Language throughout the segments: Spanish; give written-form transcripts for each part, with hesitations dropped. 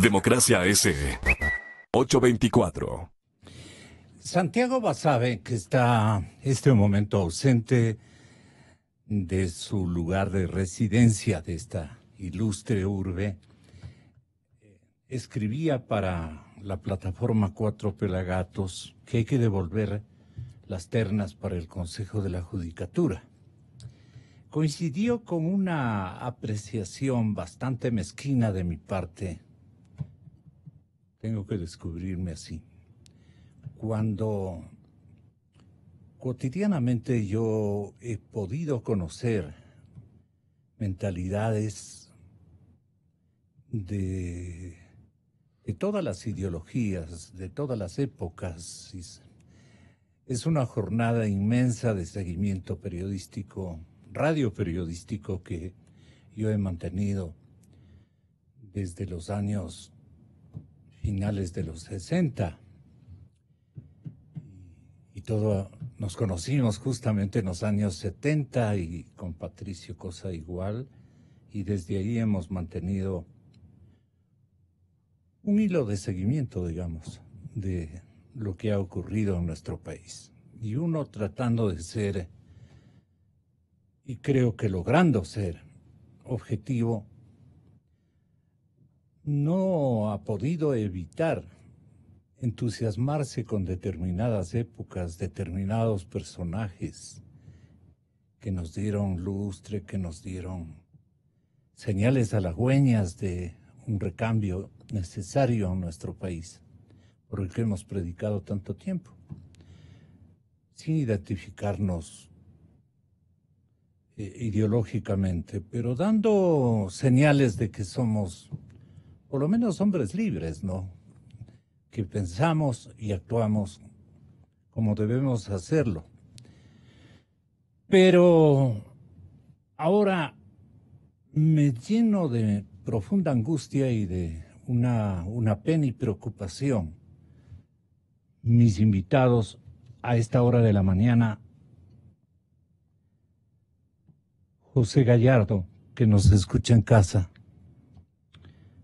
Democracia S. 824. Santiago Basabe, que está este momento ausente de su lugar de residencia de esta ilustre urbe, escribía para la plataforma Cuatro Pelagatos que hay que devolver las ternas para el Consejo de la Judicatura. Coincidió con una apreciación bastante mezquina de mi parte. Tengo que descubrirme así. Cuando cotidianamente yo he podido conocer mentalidades de todas las ideologías, de todas las épocas. Es una jornada inmensa de seguimiento periodístico, radioperiodístico, que yo he mantenido desde los años finales de los 60. Y todo nos conocimos justamente en los años 70 y con Patricio Cosa igual, y desde ahí hemos mantenido un hilo de seguimiento, digamos, de lo que ha ocurrido en nuestro país. Y uno tratando de ser, y creo que logrando ser, objetivo, no ha podido evitar entusiasmarse con determinadas épocas, determinados personajes que nos dieron lustre, que nos dieron señales halagüeñas de un recambio necesario en nuestro país, por el que hemos predicado tanto tiempo, sin identificarnos ideológicamente, pero dando señales de que somos, por lo menos, hombres libres, ¿no? Que pensamos y actuamos como debemos hacerlo. Pero ahora me lleno de profunda angustia y de una pena y preocupación. Mis invitados a esta hora de la mañana, José Gallardo, que nos escucha en casa,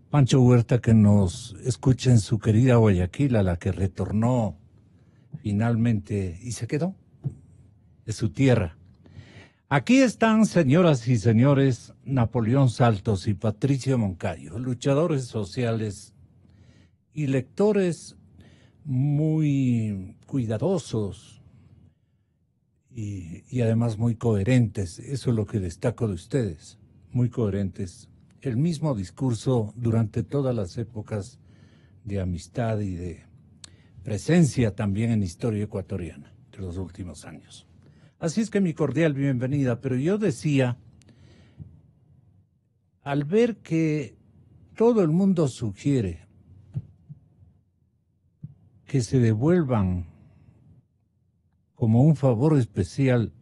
Pancho Huerta, que nos escucha en su querida Guayaquil, a la que retornó finalmente y se quedó, es su tierra. Aquí están, señoras y señores, Napoleón Saltos y Patricio Moncayo, luchadores sociales y lectores muy cuidadosos y además muy coherentes. Eso es lo que destaco de ustedes, muy coherentes. El mismo discurso durante todas las épocas de amistad y de presencia también en historia ecuatoriana de los últimos años. Así es que mi cordial bienvenida, pero yo decía, al ver que todo el mundo sugiere que se devuelvan como un favor especial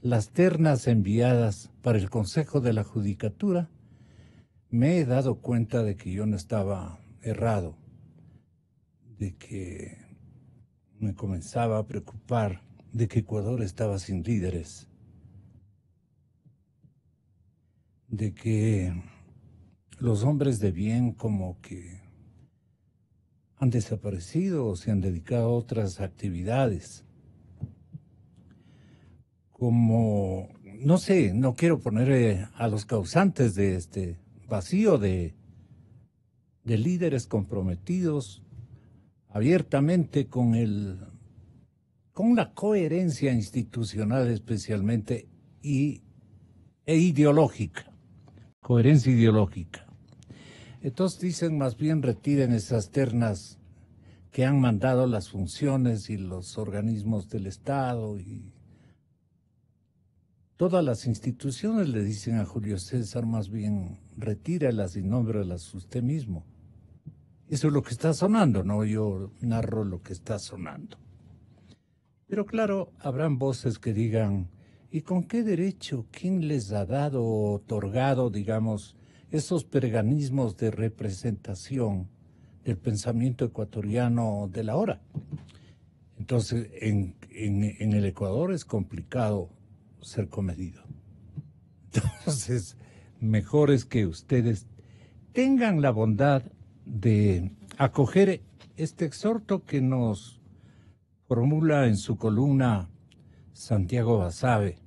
las ternas enviadas para el Consejo de la Judicatura, me he dado cuenta de que yo no estaba errado, de que me comenzaba a preocupar de que Ecuador estaba sin líderes, de que los hombres de bien como que han desaparecido o se han dedicado a otras actividades. Como, no sé, no quiero poner a los causantes de este vacío de líderes comprometidos abiertamente con la coherencia institucional especialmente e ideológica, coherencia ideológica. Entonces dicen, más bien retiren esas ternas que han mandado las funciones y los organismos del Estado y todas las instituciones. Le dicen a Julio César, más bien retíralas y nómbrelas usted mismo. Eso es lo que está sonando, ¿no? Yo narro lo que está sonando. Pero claro, habrán voces que digan, ¿y con qué derecho? ¿Quién les ha dado o otorgado, digamos, esos perganismos de representación del pensamiento ecuatoriano de la hora? Entonces, en el Ecuador es complicado ser comedido. Entonces, mejor es que ustedes tengan la bondad de acoger este exhorto que nos formula en su columna Santiago Basabe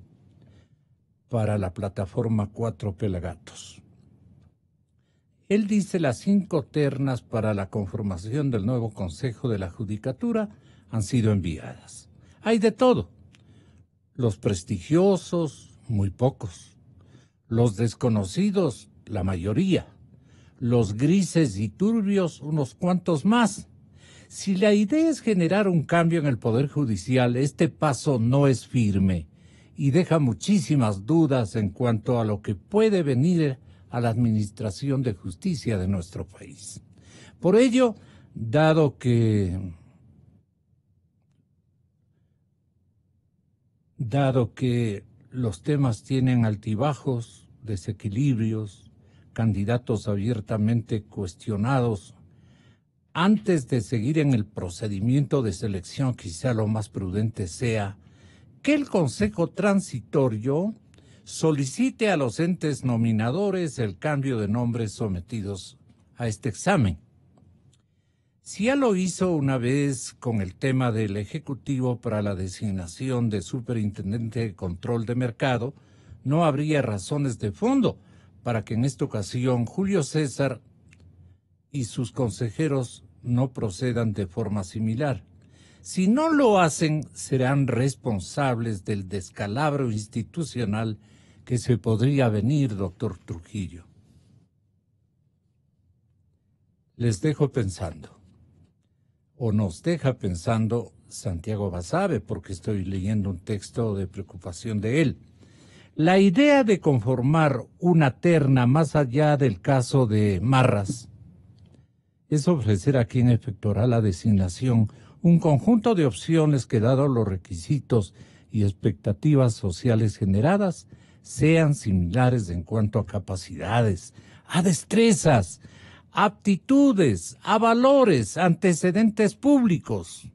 para la plataforma Cuatro Pelagatos. Él dice: las 5 ternas para la conformación del nuevo Consejo de la Judicatura han sido enviadas. Hay de todo. Los prestigiosos, muy pocos. Los desconocidos, la mayoría. Los grises y turbios, unos cuantos más. Si la idea es generar un cambio en el Poder Judicial, este paso no es firme y deja muchísimas dudas en cuanto a lo que puede venir a la administración de justicia de nuestro país. Por ello, dado que los temas tienen altibajos, desequilibrios, candidatos abiertamente cuestionados, antes de seguir en el procedimiento de selección, quizá lo más prudente sea que el Consejo Transitorio solicite a los entes nominadores el cambio de nombres sometidos a este examen. Si ya lo hizo una vez con el tema del Ejecutivo para la designación de Superintendente de Control de Mercado, no habría razones de fondo para que en esta ocasión Julio César y sus consejeros no procedan de forma similar. Si no lo hacen, serán responsables del descalabro institucional que se podría venir, doctor Trujillo. Les dejo pensando, o nos deja pensando Santiago Basabe, porque estoy leyendo un texto de preocupación de él. La idea de conformar una terna más allá del caso de Marras es ofrecer a quien efectuará la designación un conjunto de opciones que, dado los requisitos y expectativas sociales generadas, sean similares en cuanto a capacidades, a destrezas, aptitudes, a valores, antecedentes públicos.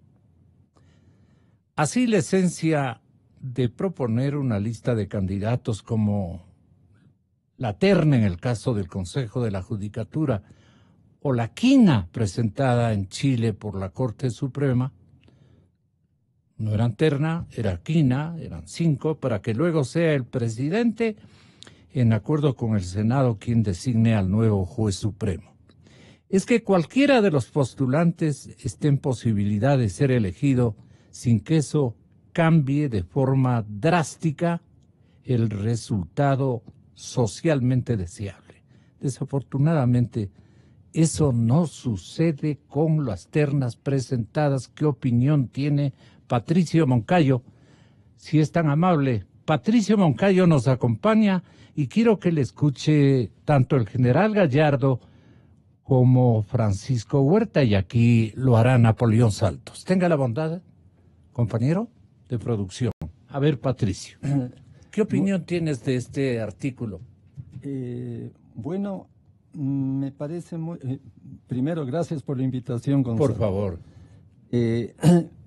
Así, la esencia de proponer una lista de candidatos como la terna en el caso del Consejo de la Judicatura o la quina presentada en Chile por la Corte Suprema, no eran terna, era quina, eran 5, para que luego sea el presidente, en acuerdo con el Senado, quien designe al nuevo juez supremo. Es que cualquiera de los postulantes esté en posibilidad de ser elegido sin que eso cambie de forma drástica el resultado socialmente deseable. Desafortunadamente, eso no sucede con las ternas presentadas. ¿Qué opinión tiene Patricio Moncayo? Si es tan amable, Patricio Moncayo nos acompaña y quiero que le escuche tanto el general Gallardo como Francisco Huerta, y aquí lo hará Napoleón Saltos. Tenga la bondad, compañero de producción. A ver, Patricio, ¿qué opinión tienes de este artículo? Bueno, me parece muy... primero, gracias por la invitación, Gonzalo. Por favor.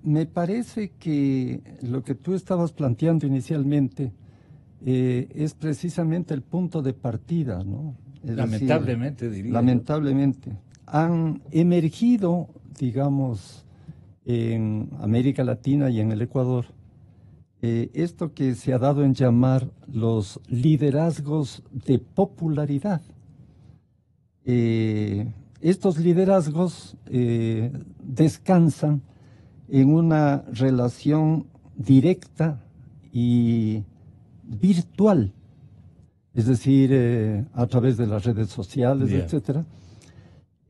Me parece que lo que tú estabas planteando inicialmente es precisamente el punto de partida, ¿no? Es lamentablemente, decir, diría. Lamentablemente. Han emergido, digamos, en América Latina y en el Ecuador, esto que se ha dado en llamar los liderazgos de popularidad. Estos liderazgos descansan en una relación directa y virtual, es decir, a través de las redes sociales, etcétera.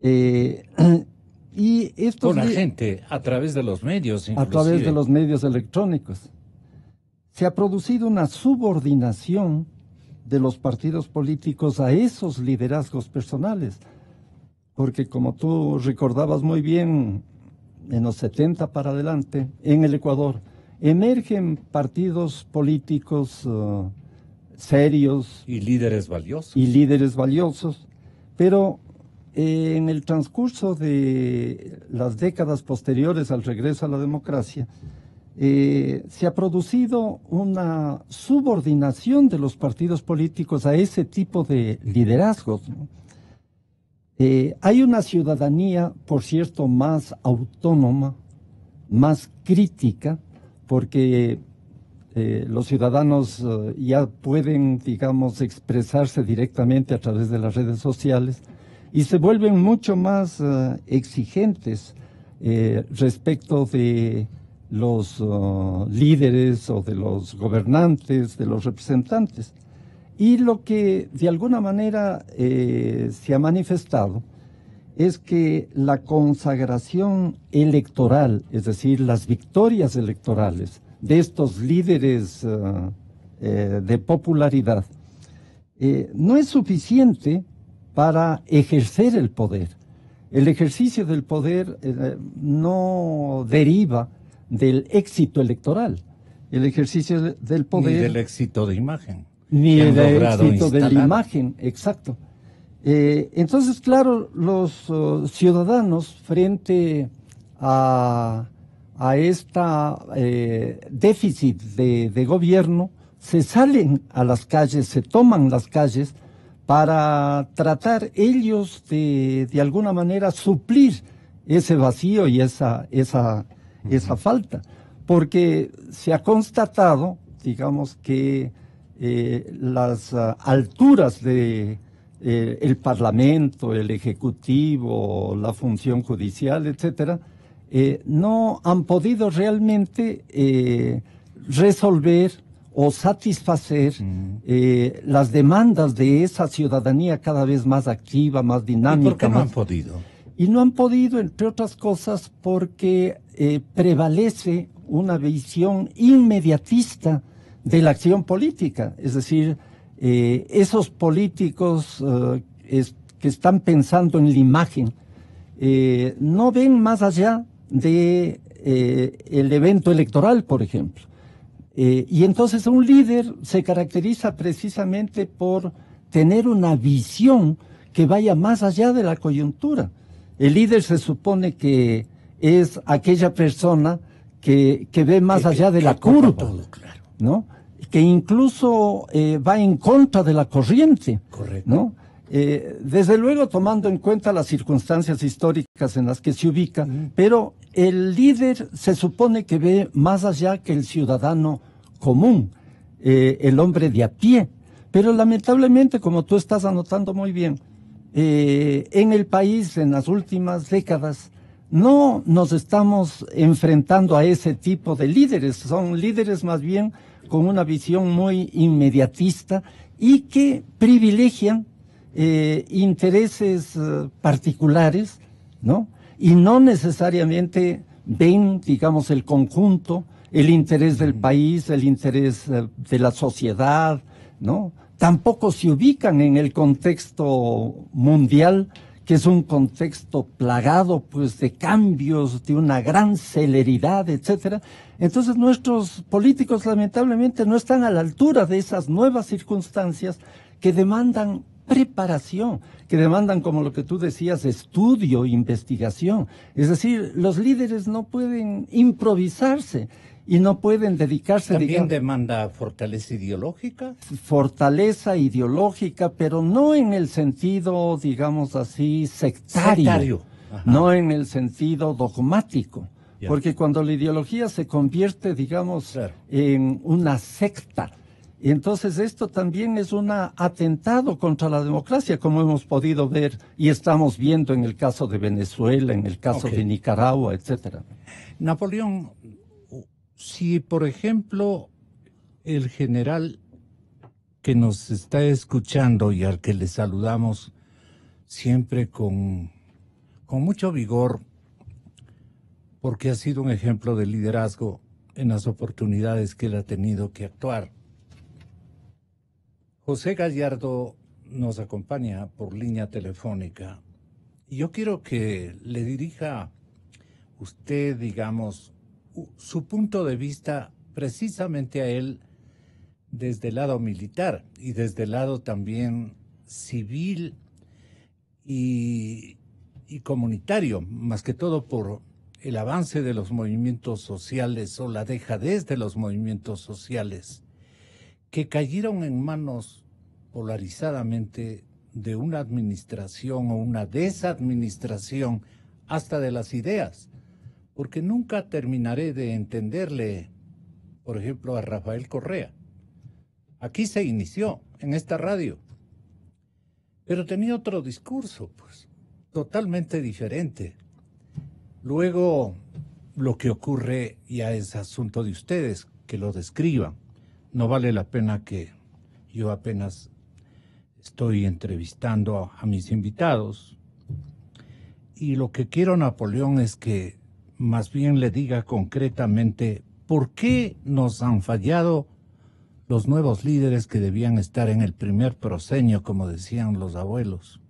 Y estos con la gente, a través de los medios, inclusive. A través de los medios electrónicos. Se ha producido una subordinación de los partidos políticos a esos liderazgos personales, porque como tú recordabas muy bien, en los 70 para adelante, en el Ecuador, emergen partidos políticos serios. Y líderes valiosos. Pero en el transcurso de las décadas posteriores al regreso a la democracia, se ha producido una subordinación de los partidos políticos a ese tipo de liderazgos, ¿no? Hay una ciudadanía, por cierto, más autónoma, más crítica, porque los ciudadanos ya pueden, digamos, expresarse directamente a través de las redes sociales y se vuelven mucho más exigentes respecto de los líderes o de los gobernantes, de los representantes. Y lo que de alguna manera se ha manifestado es que la consagración electoral, es decir, las victorias electorales de estos líderes de popularidad, no es suficiente para ejercer el poder. El ejercicio del poder no deriva del éxito electoral. El ejercicio del poder... Ni del éxito de imagen. Ni del éxito de la imagen, exacto. Entonces, claro, los ciudadanos frente a esta déficit de gobierno se salen a las calles, se toman las calles para tratar ellos de alguna manera suplir ese vacío y esa falta, porque se ha constatado, digamos, que las alturas de el Parlamento, el Ejecutivo, la función judicial, etcétera, no han podido realmente resolver o satisfacer las demandas de esa ciudadanía cada vez más activa, más dinámica. ¿Y por qué no han podido? Y no han podido, entre otras cosas, porque prevalece una visión inmediatista de la acción política, es decir, esos políticos que están pensando en la imagen no ven más allá de el evento electoral, por ejemplo. Y entonces un líder se caracteriza precisamente por tener una visión que vaya más allá de la coyuntura. El líder se supone que es aquella persona que ve más allá de la curva, todo, claro, ¿no? Que incluso va en contra de la corriente, correcto, ¿no? Desde luego tomando en cuenta las circunstancias históricas en las que se ubica, pero el líder se supone que ve más allá que el ciudadano común, el hombre de a pie. Pero lamentablemente, como tú estás anotando muy bien, en el país en las últimas décadas no nos estamos enfrentando a ese tipo de líderes, son líderes más bien con una visión muy inmediatista y que privilegian intereses particulares, ¿no? Y no necesariamente ven, digamos, el conjunto, el interés del país, el interés de la sociedad, ¿no? Tampoco se ubican en el contexto mundial, que es un contexto plagado, pues, de cambios, de una gran celeridad, etcétera. Entonces, nuestros políticos, lamentablemente, no están a la altura de esas nuevas circunstancias que demandan preparación, que demandan, como lo que tú decías, estudio, investigación. Es decir, los líderes no pueden improvisarse y no pueden dedicarse... ¿También demanda fortaleza ideológica? Fortaleza ideológica, pero no en el sentido, digamos así, sectario. No en el sentido dogmático. Yeah. Porque cuando la ideología se convierte, digamos, claro, en una secta, entonces esto también es un atentado contra la democracia, como hemos podido ver y estamos viendo en el caso de Venezuela, en el caso de Nicaragua, etcétera. Napoleón, si por ejemplo el general que nos está escuchando y al que le saludamos siempre con mucho vigor, porque ha sido un ejemplo de liderazgo en las oportunidades que él ha tenido que actuar. José Gallardo nos acompaña por línea telefónica y yo quiero que le dirija usted, digamos, su punto de vista precisamente a él desde el lado militar y desde el lado también civil y comunitario, más que todo por el avance de los movimientos sociales o la dejadez de los movimientos sociales que cayeron en manos polarizadamente de una administración o una desadministración hasta de las ideas, porque nunca terminaré de entenderle, por ejemplo, a Rafael Correa. Aquí se inició, en esta radio, pero tenía otro discurso, pues, totalmente diferente. Luego, lo que ocurre ya es asunto de ustedes, que lo describan. No vale la pena que yo apenas estoy entrevistando a mis invitados. Y lo que quiero, Napoleón, es que más bien le diga concretamente por qué nos han fallado los nuevos líderes que debían estar en el primer proscenio, como decían los abuelos.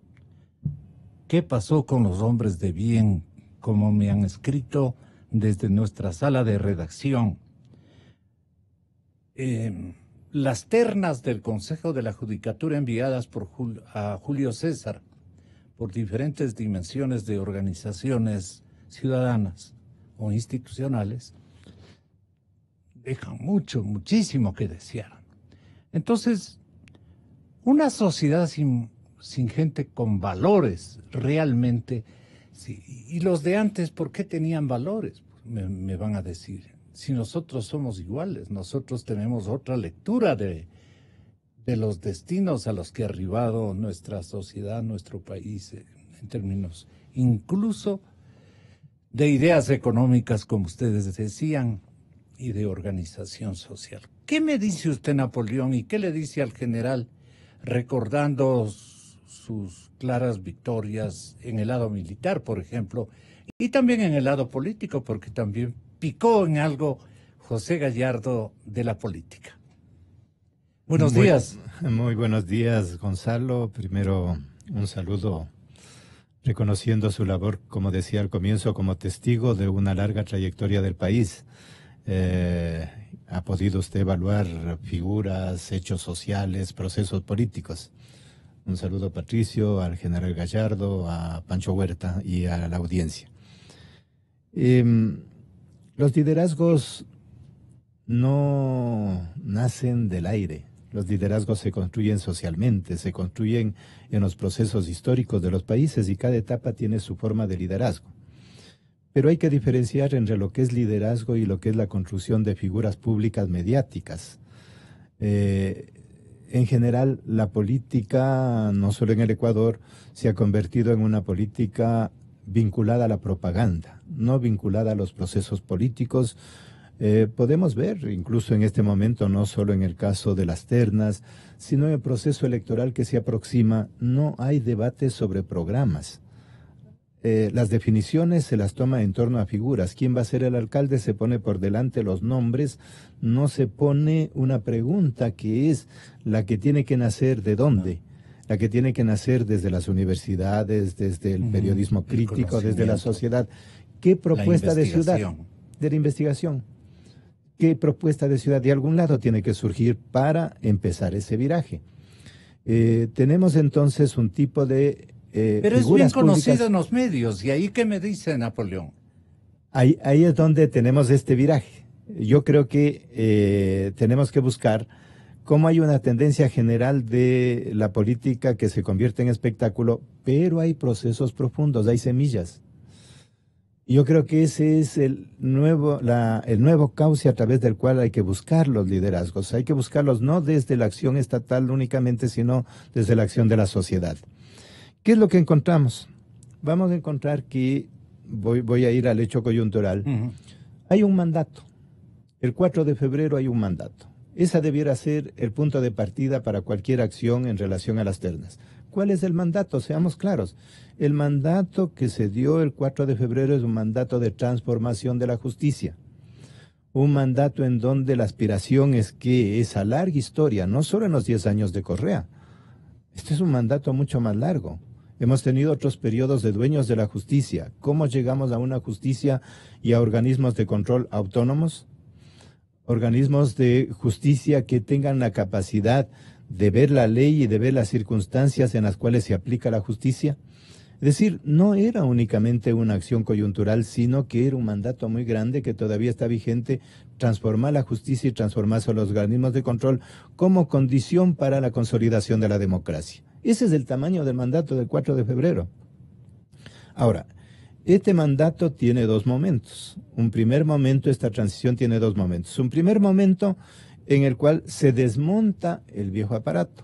¿Qué pasó con los hombres de bien, como me han escrito desde nuestra sala de redacción? Las ternas del Consejo de la Judicatura enviadas a Julio César por diferentes dimensiones de organizaciones ciudadanas o institucionales dejan muchísimo que desear. Entonces, una sociedad sin gente con valores realmente, sí, y los de antes, ¿por qué tenían valores? Me van a decir, si nosotros somos iguales, nosotros tenemos otra lectura de los destinos a los que ha arribado nuestra sociedad, nuestro país, en términos incluso de ideas económicas, como ustedes decían, y de organización social. ¿Qué me dice usted, Napoleón, y qué le dice al general, recordando sus claras victorias en el lado militar, por ejemplo, y también en el lado político, porque también picó en algo José Gallardo de la política? Buenos días. Muy buenos días, Gonzalo. Primero, un saludo reconociendo su labor, como decía al comienzo, como testigo de una larga trayectoria del país. Ha podido usted evaluar figuras, hechos sociales, procesos políticos. Un saludo a Patricio, al general Gallardo, a Pancho Huerta y a la audiencia. Los liderazgos no nacen del aire. Los liderazgos se construyen socialmente, se construyen en los procesos históricos de los países y cada etapa tiene su forma de liderazgo. Pero hay que diferenciar entre lo que es liderazgo y lo que es la construcción de figuras públicas mediáticas. En general, la política, no solo en el Ecuador, se ha convertido en una política vinculada a la propaganda, no vinculada a los procesos políticos. Podemos ver, incluso en este momento, no solo en el caso de las ternas, sino en el proceso electoral que se aproxima, no hay debate sobre programas. Las definiciones se las toma en torno a figuras. ¿Quién va a ser el alcalde? Se pone por delante los nombres, no se pone una pregunta que es la que tiene que nacer de dónde, la que tiene que nacer desde las universidades, desde el periodismo crítico, desde la sociedad. ¿Qué propuesta de ciudad? De la investigación. ¿Qué propuesta de ciudad? De algún lado tiene que surgir para empezar ese viraje. Tenemos entonces un tipo de pero es bien conocido en los medios. ¿Y ahí qué me dice Napoleón? Ahí es donde tenemos este viraje. Yo creo que tenemos que buscar cómo hay una tendencia general de la política que se convierte en espectáculo, pero hay procesos profundos, hay semillas. Yo creo que ese es el nuevo cauce a través del cual hay que buscar los liderazgos. Hay que buscarlos no desde la acción estatal únicamente, sino desde la acción de la sociedad. ¿Qué es lo que encontramos? Vamos a encontrar que, voy a ir al hecho coyuntural, hay un mandato. El 4 de febrero hay un mandato. Esa debiera ser el punto de partida para cualquier acción en relación a las ternas. ¿Cuál es el mandato? Seamos claros. El mandato que se dio el 4 de febrero es un mandato de transformación de la justicia. Un mandato en donde la aspiración es que esa larga historia, no solo en los 10 años de Correa, este es un mandato mucho más largo. Hemos tenido otros periodos de dueños de la justicia. ¿Cómo llegamos a una justicia y a organismos de control autónomos? Organismos de justicia que tengan la capacidad de ver la ley y de ver las circunstancias en las cuales se aplica la justicia. Es decir, no era únicamente una acción coyuntural, sino que era un mandato muy grande que todavía está vigente, transformar la justicia y transformarse a los organismos de control como condición para la consolidación de la democracia. Ese es el tamaño del mandato del 4 de febrero. Ahora, este mandato tiene dos momentos. Un primer momento, esta transición tiene dos momentos. Un primer momento en el cual se desmonta el viejo aparato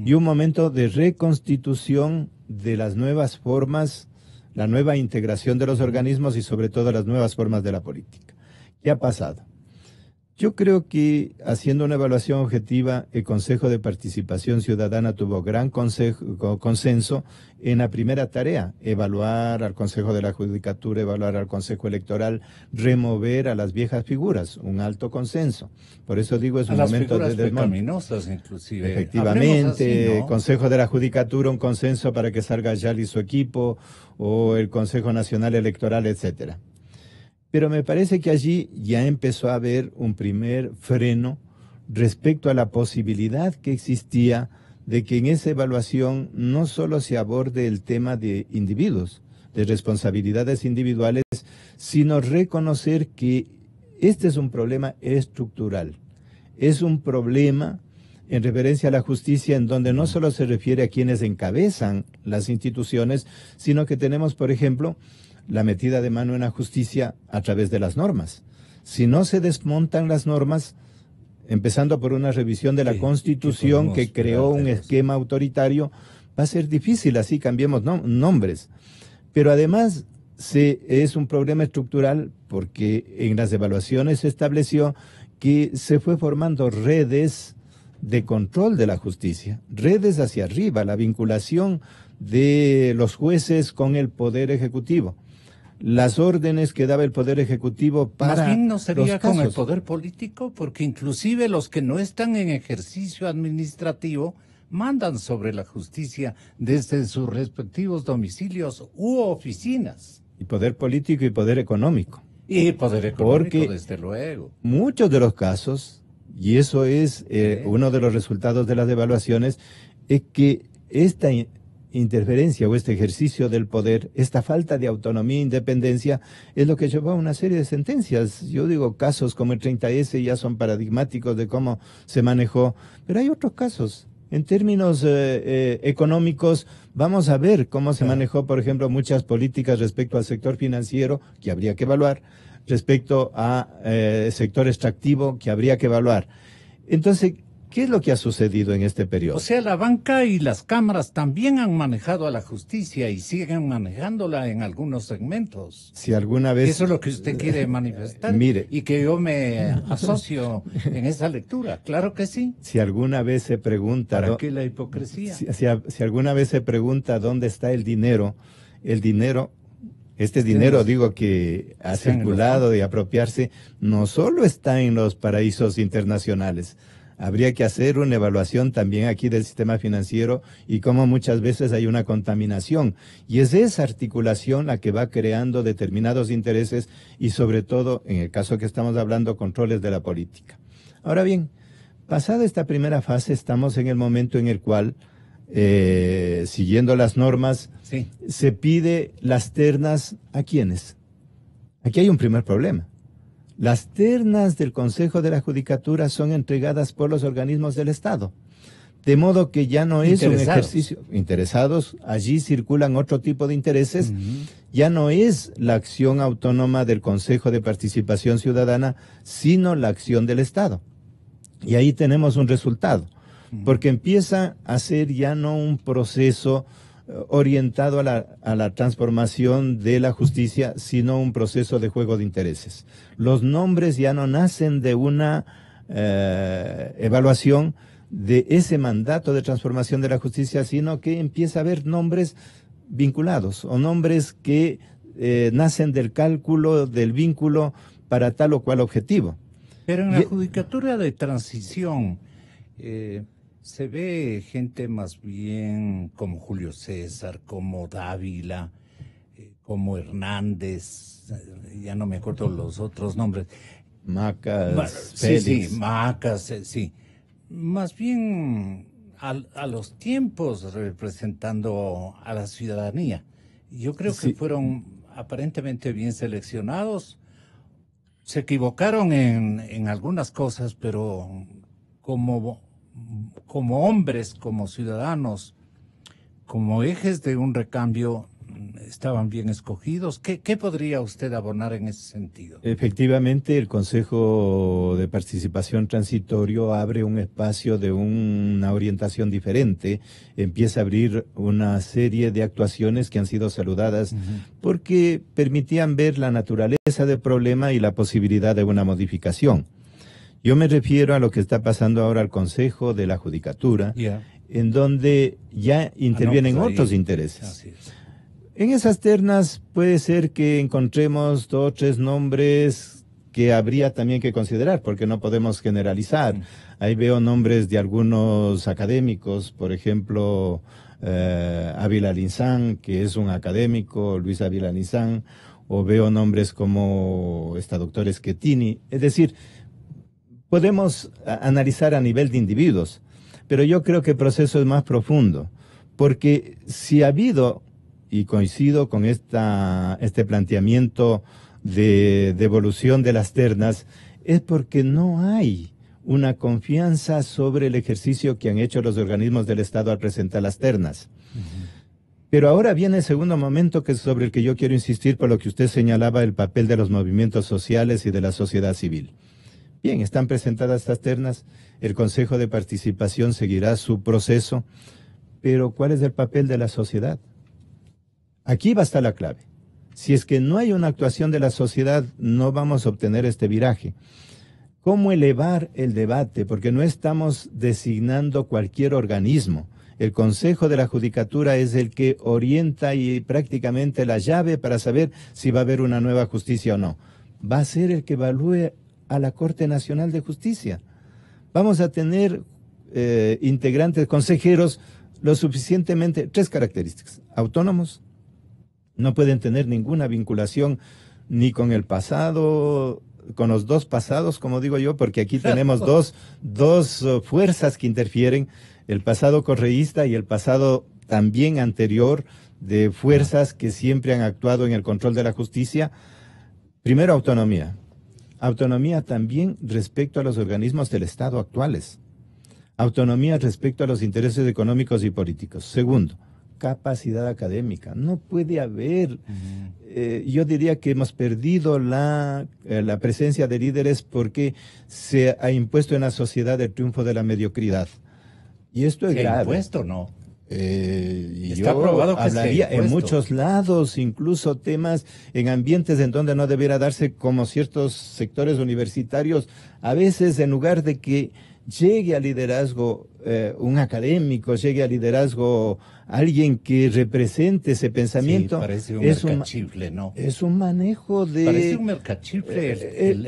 y un momento de reconstitución de las nuevas formas, la nueva integración de los organismos y sobre todo las nuevas formas de la política. ¿Qué ha pasado? Yo creo que haciendo una evaluación objetiva, el Consejo de Participación Ciudadana tuvo gran consenso en la primera tarea, evaluar al Consejo de la Judicatura, evaluar al Consejo Electoral, remover a las viejas figuras, un alto consenso. Por eso digo, es un momento de desmonte. Pecaminosas, inclusive. Efectivamente, Así, ¿no? Consejo de la Judicatura, un consenso para que salga Yali y su equipo, o el Consejo Nacional Electoral, etcétera. Pero me parece que allí ya empezó a haber un primer freno respecto a la posibilidad que existía de que en esa evaluación no solo se aborde el tema de individuos, de responsabilidades individuales, sino reconocer que este es un problema estructural. Es un problema en referencia a la justicia en donde no solo se refiere a quienes encabezan las instituciones, sino que tenemos, por ejemplo, la metida de mano en la justicia a través de las normas. Si no se desmontan las normas, empezando por una revisión de la Constitución que creó un esquema autoritario, va a ser difícil, así cambiemos nombres. Pero además es un problema estructural porque en las evaluaciones se estableció que se fue formando redes de control de la justicia, redes hacia arriba, la vinculación de los jueces con el Poder Ejecutivo. Las órdenes que daba el Poder Ejecutivo para más bien no sería los casos. con el poder político, porque inclusive los que no están en ejercicio administrativo mandan sobre la justicia desde sus respectivos domicilios u oficinas. Y poder político y poder económico. Y poder económico, porque desde luego. Muchos de los casos, y eso es uno de los resultados de las evaluaciones, es que esta interferencia o este ejercicio del poder, esta falta de autonomía e independencia, es lo que llevó a una serie de sentencias. Yo digo, casos como el 30S ya son paradigmáticos de cómo se manejó, pero hay otros casos. En términos económicos, vamos a ver cómo se manejó, por ejemplo, muchas políticas respecto al sector financiero, que habría que evaluar, respecto a sector extractivo, que habría que evaluar. Entonces, ¿qué es lo que ha sucedido en este periodo? O sea, la banca y las cámaras también han manejado a la justicia y siguen manejándola en algunos segmentos. Si alguna vez... Eso es lo que usted quiere manifestar. Mire, y que yo me asocio en esa lectura. Claro que sí. Si alguna vez se pregunta... ¿Para qué la hipocresía? Si alguna vez se pregunta dónde está el dinero, este dinero, digo, que ha circulado y apropiarse, no solo está en los paraísos internacionales. Habría que hacer una evaluación también aquí del sistema financiero y cómo muchas veces hay una contaminación. Y es esa articulación la que va creando determinados intereses y sobre todo, en el caso que estamos hablando, controles de la política. Ahora bien, pasada esta primera fase, estamos en el momento en el cual, siguiendo las normas, se pide las ternas ¿a quiénes? Aquí hay un primer problema. Las ternas del Consejo de la Judicatura son entregadas por los organismos del Estado. De modo que ya no es un ejercicio... Interesados, allí circulan otro tipo de intereses. Ya no es la acción autónoma del Consejo de Participación Ciudadana, sino la acción del Estado. Y ahí tenemos un resultado, porque empieza a ser ya no un proceso orientado a la transformación de la justicia, sino un proceso de juego de intereses. Los nombres ya no nacen de una evaluación de ese mandato de transformación de la justicia, sino que empieza a haber nombres vinculados o nombres que nacen del cálculo, del vínculo para tal o cual objetivo. Pero en la judicatura de transición se ve gente más bien como Julio César, como Dávila, como Hernández, ya no me acuerdo los otros nombres. Macas, Félix. Sí, Macas, sí. Más bien a los tiempos representando a la ciudadanía. Yo creo Sí. que fueron aparentemente bien seleccionados. Se equivocaron en algunas cosas, pero como, como hombres, como ciudadanos, como ejes de un recambio, estaban bien escogidos. ¿Qué podría usted abonar en ese sentido? Efectivamente, el Consejo de Participación Transitorio abre un espacio de una orientación diferente, empieza a abrir una serie de actuaciones que han sido saludadas porque permitían ver la naturaleza del problema y la posibilidad de una modificación. Yo me refiero a lo que está pasando ahora al Consejo de la Judicatura, Ya. en donde ya intervienen pues ahí- otros intereses. Así es. En esas ternas puede ser que encontremos 2 o 3 nombres que habría también que considerar, porque no podemos generalizar. Ahí veo nombres de algunos académicos, por ejemplo, Ávila Linzán, que es un académico, Luis Ávila Linzán, o veo nombres como esta doctora Schettini. Es decir, podemos analizar a nivel de individuos, pero yo creo que el proceso es más profundo, porque si ha habido, y coincido con este planteamiento de devolución de las ternas, es porque no hay una confianza sobre el ejercicio que han hecho los organismos del Estado al presentar las ternas. Pero ahora viene el segundo momento, que es sobre el que yo quiero insistir, por lo que usted señalaba, el papel de los movimientos sociales y de la sociedad civil. Bien, están presentadas estas ternas, el Consejo de Participación seguirá su proceso, pero ¿cuál es el papel de la sociedad? Aquí va a estar la clave. Si es que no hay una actuación de la sociedad, no vamos a obtener este viraje. ¿Cómo elevar el debate? Porque no estamos designando cualquier organismo. El Consejo de la Judicatura es el que orienta y prácticamente la llave para saber si va a haber una nueva justicia o no. Va a ser el que evalúe a la Corte Nacional de Justicia. Vamos a tener integrantes, consejeros, lo suficientemente, 3 características: autónomos, no pueden tener ninguna vinculación ni con el pasado, con los 2 pasados, como digo yo, porque aquí tenemos dos fuerzas que interfieren, el pasado correísta y el pasado también anterior, de fuerzas que siempre han actuado en el control de la justicia. Primero, autonomía. Autonomía también respecto a los organismos del Estado actuales. Autonomía respecto a los intereses económicos y políticos. Segundo, capacidad académica. No puede haber, yo diría que hemos perdido la presencia de líderes porque se ha impuesto en la sociedad el triunfo de la mediocridad. Y esto es ¿Se ha grave. impuesto o no? Está probado que hablaría se ha en impuesto. muchos lados, incluso temas en ambientes en donde no debiera darse, como ciertos sectores universitarios, a veces en lugar de que llegue al liderazgo un académico, llegue al liderazgo alguien que represente ese pensamiento. Sí, parece un es mercachifle, ¿no? Es un manejo de... Parece un mercachifle.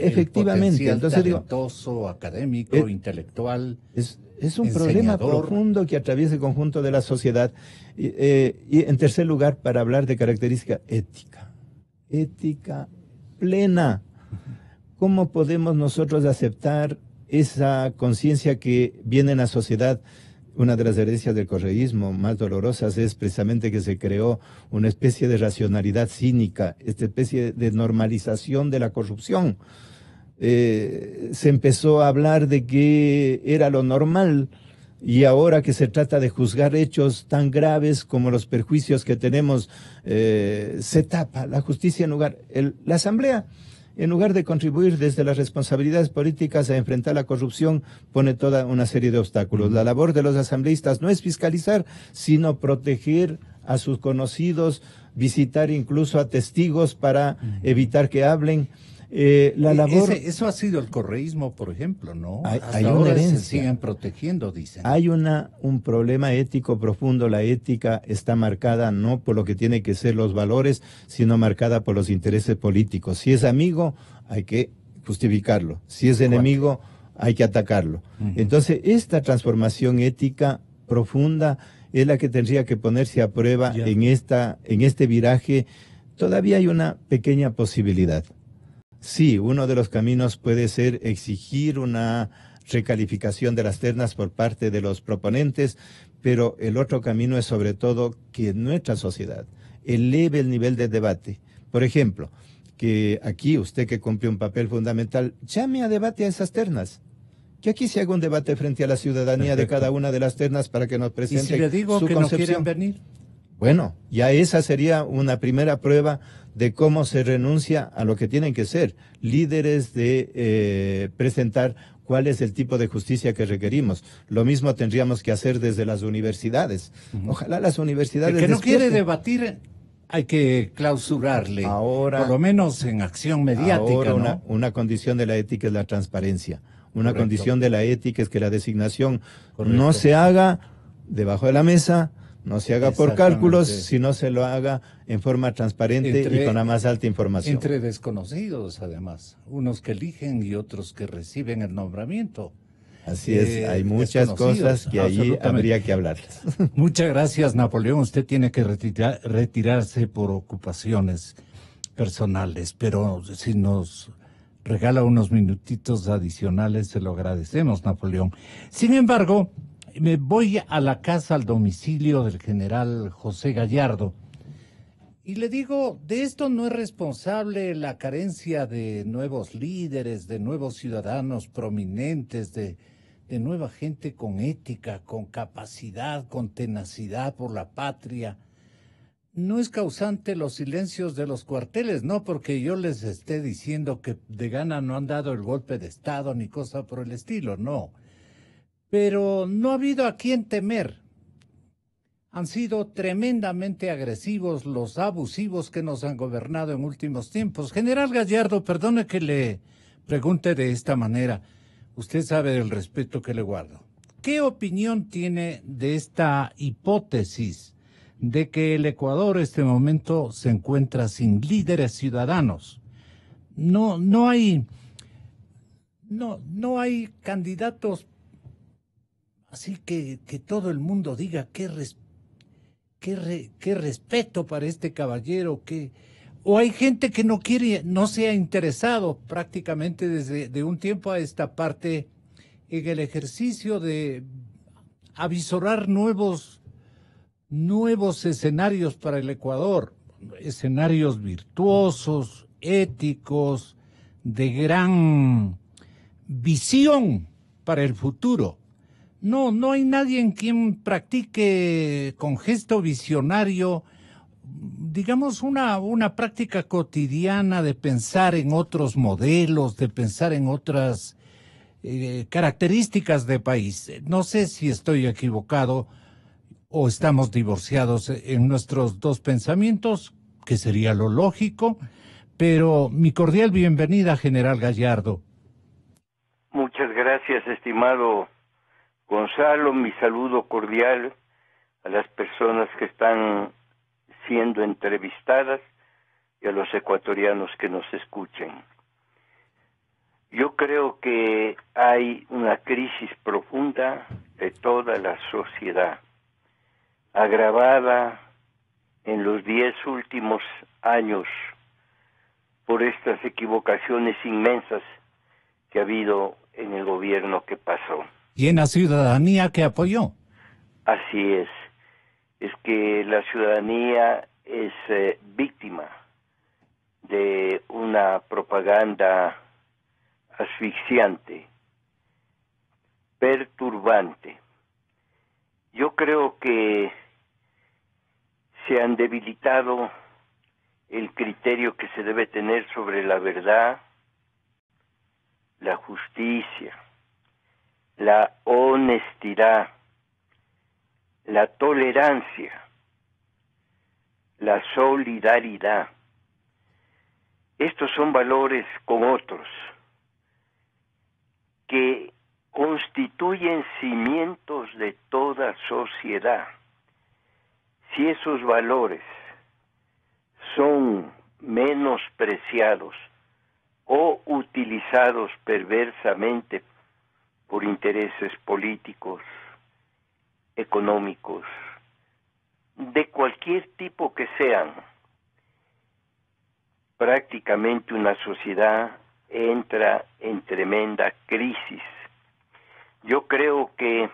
Efectivamente, El entonces digo, talentoso, académico, intelectual. Es un problema enseñador. profundo que atraviesa el conjunto de la sociedad. Y en tercer lugar, para hablar de característica ética. Ética plena. ¿Cómo podemos nosotros aceptar esa conciencia que viene en la sociedad? Una de las herencias del correísmo más dolorosas es precisamente que se creó una especie de racionalidad cínica, esta especie de normalización de la corrupción. Se empezó a hablar de que era lo normal, y ahora que se trata de juzgar hechos tan graves como los perjuicios que tenemos, se tapa la justicia la Asamblea, en lugar de contribuir desde las responsabilidades políticas a enfrentar la corrupción, pone toda una serie de obstáculos. La labor de los asambleístas no es fiscalizar, sino proteger a sus conocidos, visitar incluso a testigos para evitar que hablen. La labor... Eso ha sido el correísmo, por ejemplo, ¿no? Hasta Hay una ahora se herencia. siguen protegiendo, dicen. Hay un problema ético profundo. La ética está marcada no por lo que tiene que ser los valores, sino marcada por los intereses políticos. Si es amigo, hay que justificarlo. Si es enemigo, hay que atacarlo. Entonces, esta transformación ética profunda es la que tendría que ponerse a prueba en este viraje. Todavía hay una pequeña posibilidad. Sí, uno de los caminos puede ser exigir una recalificación de las ternas por parte de los proponentes, pero el otro camino es sobre todo que nuestra sociedad eleve el nivel de debate. Por ejemplo, que aquí usted que cumple un papel fundamental, llame a debate a esas ternas. Que aquí se haga un debate frente a la ciudadanía de cada una de las ternas para que nos presente su concepción. ¿Y si le digo que concepción? no quieren venir? Bueno, ya esa sería una primera prueba de cómo se renuncia a lo que tienen que ser líderes de presentar cuál es el tipo de justicia que requerimos. Lo mismo tendríamos que hacer desde las universidades. Ojalá las universidades... El que no quiere despierten. debatir, hay que clausurarle, Ahora, por lo menos en acción mediática, ahora ¿no? una condición de la ética es la transparencia. Una Correcto. condición de la ética es que la designación Correcto. no se haga debajo de la mesa, no se haga por cálculos, Exactamente. sino se lo haga en forma transparente y con la más alta información. Entre desconocidos, además. Unos que eligen y otros que reciben el nombramiento. Así es, hay muchas cosas que allí habría que hablarlas. Muchas gracias, Napoleón. Usted tiene que retirarse por ocupaciones personales, pero si nos regala unos minutitos adicionales, se lo agradecemos, Napoleón. Sin embargo, me voy a la casa, al domicilio del general José Gallardo, y le digo, de esto no es responsable la carencia de nuevos líderes, de nuevos ciudadanos prominentes, de nueva gente con ética, con capacidad, con tenacidad por la patria. No es causante los silencios de los cuarteles, no porque yo les esté diciendo que de gana no han dado el golpe de Estado ni cosa por el estilo, no. Pero no ha habido a quien temer. Han sido tremendamente agresivos los abusivos que nos han gobernado en últimos tiempos. General Gallardo, perdone que le pregunte de esta manera. Usted sabe del respeto que le guardo. ¿Qué opinión tiene de esta hipótesis de que el Ecuador en este momento se encuentra sin líderes ciudadanos? No hay candidatos así que todo el mundo diga qué respeto para este caballero, o hay gente que no quiere, no se ha interesado prácticamente desde de un tiempo a esta parte en el ejercicio de avisorar nuevos escenarios para el Ecuador, escenarios virtuosos, éticos, de gran visión para el futuro. No hay nadie en quien practique con gesto visionario, digamos, una práctica cotidiana de pensar en otros modelos, de pensar en otras características de país. No sé si estoy equivocado o estamos divorciados en nuestros dos pensamientos, que sería lo lógico, pero mi cordial bienvenida, General Gallardo. Muchas gracias, estimado Gonzalo. Mi saludo cordial a las personas que están siendo entrevistadas y a los ecuatorianos que nos escuchen. Yo creo que hay una crisis profunda de toda la sociedad, agravada en los 10 últimos años por estas equivocaciones inmensas que ha habido en el gobierno que pasó. ¿Y en la ciudadanía que apoyó? Así es que la ciudadanía es víctima de una propaganda asfixiante, perturbante. Yo creo que se han debilitado el criterio que se debe tener sobre la verdad, la justicia, la honestidad, la tolerancia, la solidaridad. Estos son valores con otros que constituyen cimientos de toda sociedad. Si esos valores son menospreciados o utilizados perversamente por intereses políticos, económicos, de cualquier tipo que sean, prácticamente una sociedad entra en tremenda crisis. Yo creo que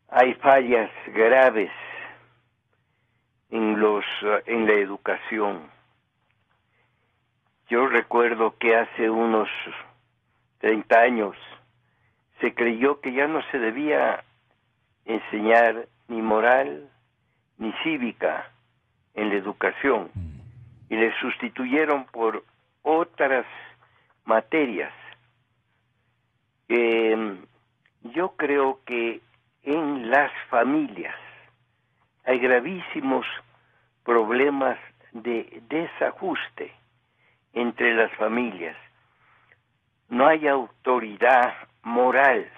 hay fallas graves en la educación. Yo recuerdo que hace unos 30 años se creyó que ya no se debía enseñar ni moral ni cívica en la educación y le sustituyeron por otras materias. Yo creo que en las familias hay gravísimos problemas de desajuste entre las familias. No hay autoridad moral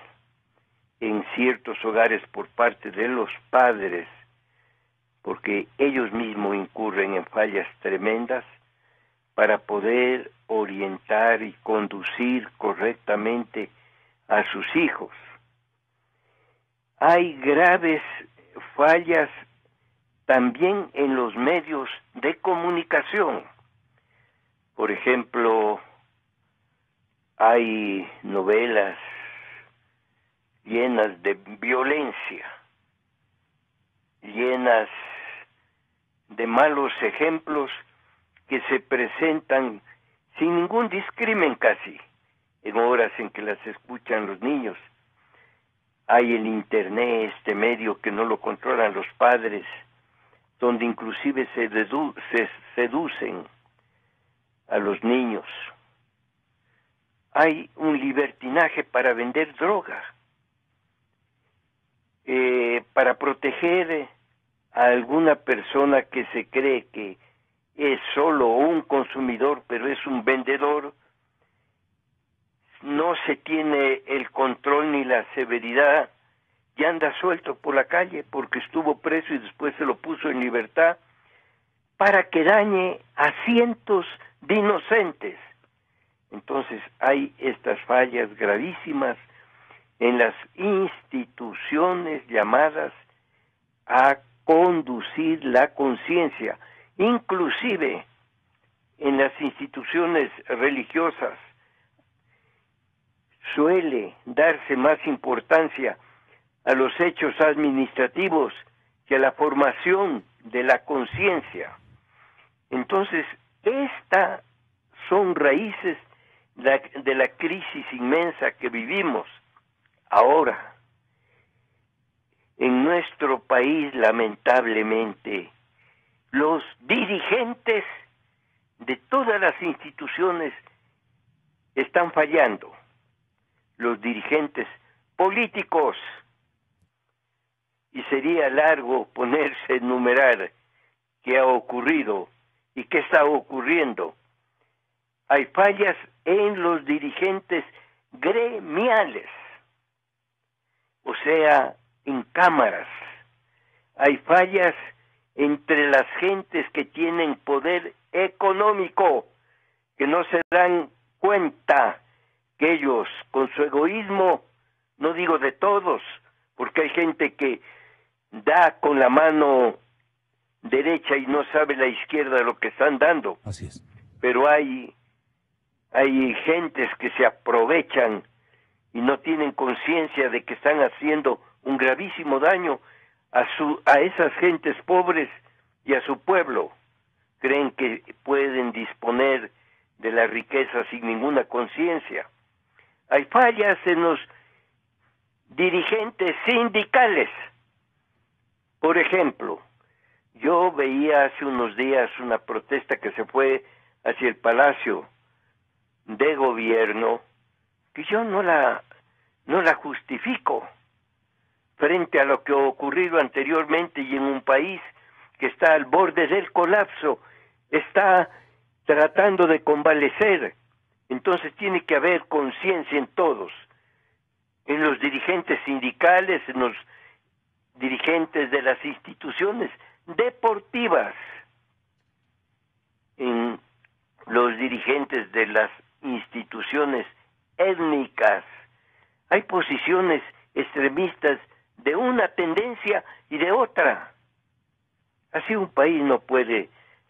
en ciertos hogares por parte de los padres, porque ellos mismos incurren en fallas tremendas para poder orientar y conducir correctamente a sus hijos. Hay graves fallas también en los medios de comunicación. Por ejemplo, hay novelas llenas de violencia, llenas de malos ejemplos que se presentan sin ningún discrimen casi en horas en que las escuchan los niños. Hay el internet, este medio que no lo controlan los padres, donde inclusive se seducen a los niños. Hay un libertinaje para vender droga, para proteger a alguna persona que se cree que es solo un consumidor, pero es un vendedor. No se tiene el control ni la severidad y anda suelto por la calle porque estuvo preso y después se lo puso en libertad para que dañe a cientos de inocentes. Entonces hay estas fallas gravísimas en las instituciones llamadas a conducir la conciencia, inclusive en las instituciones religiosas. Suele darse más importancia a los hechos administrativos que a la formación de la conciencia. Entonces, estas son raíces de la crisis inmensa que vivimos ahora. En nuestro país, lamentablemente, los dirigentes de todas las instituciones están fallando. Los dirigentes políticos, y sería largo ponerse a enumerar qué ha ocurrido y qué está ocurriendo. Hay fallas en los dirigentes gremiales, o sea, en cámaras. Hay fallas entre las gentes que tienen poder económico, que no se dan cuenta que ellos, con su egoísmo, no digo de todos, porque hay gente que da con la mano derecha y no sabe la izquierda lo que están dando. Así es. Pero hay gentes que se aprovechan y no tienen conciencia de que están haciendo un gravísimo daño a esas gentes pobres y a su pueblo. Creen que pueden disponer de la riqueza sin ninguna conciencia. Hay fallas en los dirigentes sindicales. Por ejemplo, yo veía hace unos días una protesta que se fue hacia el Palacio de Gobierno, que yo no la justifico frente a lo que ha ocurrido anteriormente y en un país que está al borde del colapso, está tratando de convalecer. Entonces tiene que haber conciencia en todos, en los dirigentes sindicales, en los dirigentes de las instituciones deportivas, en los dirigentes de las instituciones étnicas. Hay posiciones extremistas de una tendencia y de otra. Así un país no puede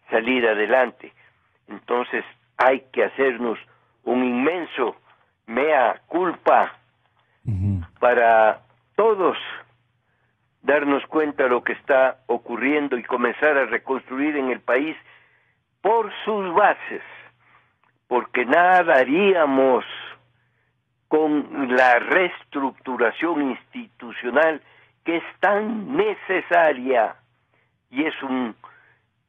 salir adelante. Entonces hay que hacernos un inmenso mea culpa para todos darnos cuenta de lo que está ocurriendo y comenzar a reconstruir en el país por sus bases, porque nada haríamos con la reestructuración institucional que es tan necesaria, y es un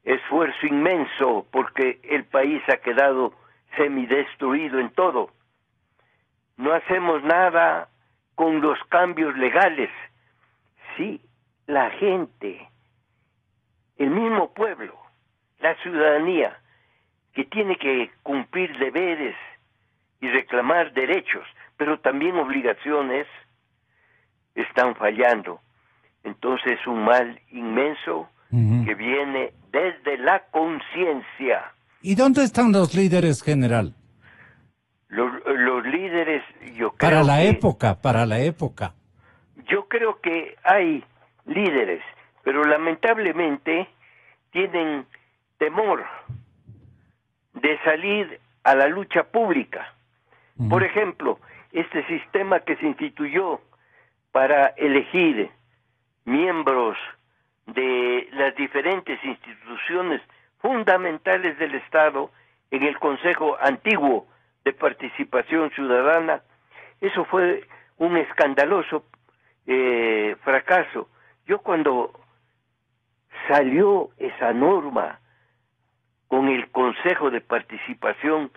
esfuerzo inmenso porque el país ha quedado semidestruido en todo. No hacemos nada con los cambios legales. Sí, la gente, el mismo pueblo, la ciudadanía, que tiene que cumplir deberes y reclamar derechos, pero también obligaciones, están fallando. Entonces es un mal inmenso que viene desde la conciencia. ¿Y dónde están los líderes, general? Los líderes, yo creo Para la que, época. yo creo que hay líderes, pero lamentablemente tienen temor de salir a la lucha pública. Por ejemplo, este sistema que se instituyó para elegir miembros de las diferentes instituciones fundamentales del Estado en el Consejo Antiguo de Participación Ciudadana, eso fue un escandaloso fracaso. Yo cuando salió esa norma con el Consejo de Participación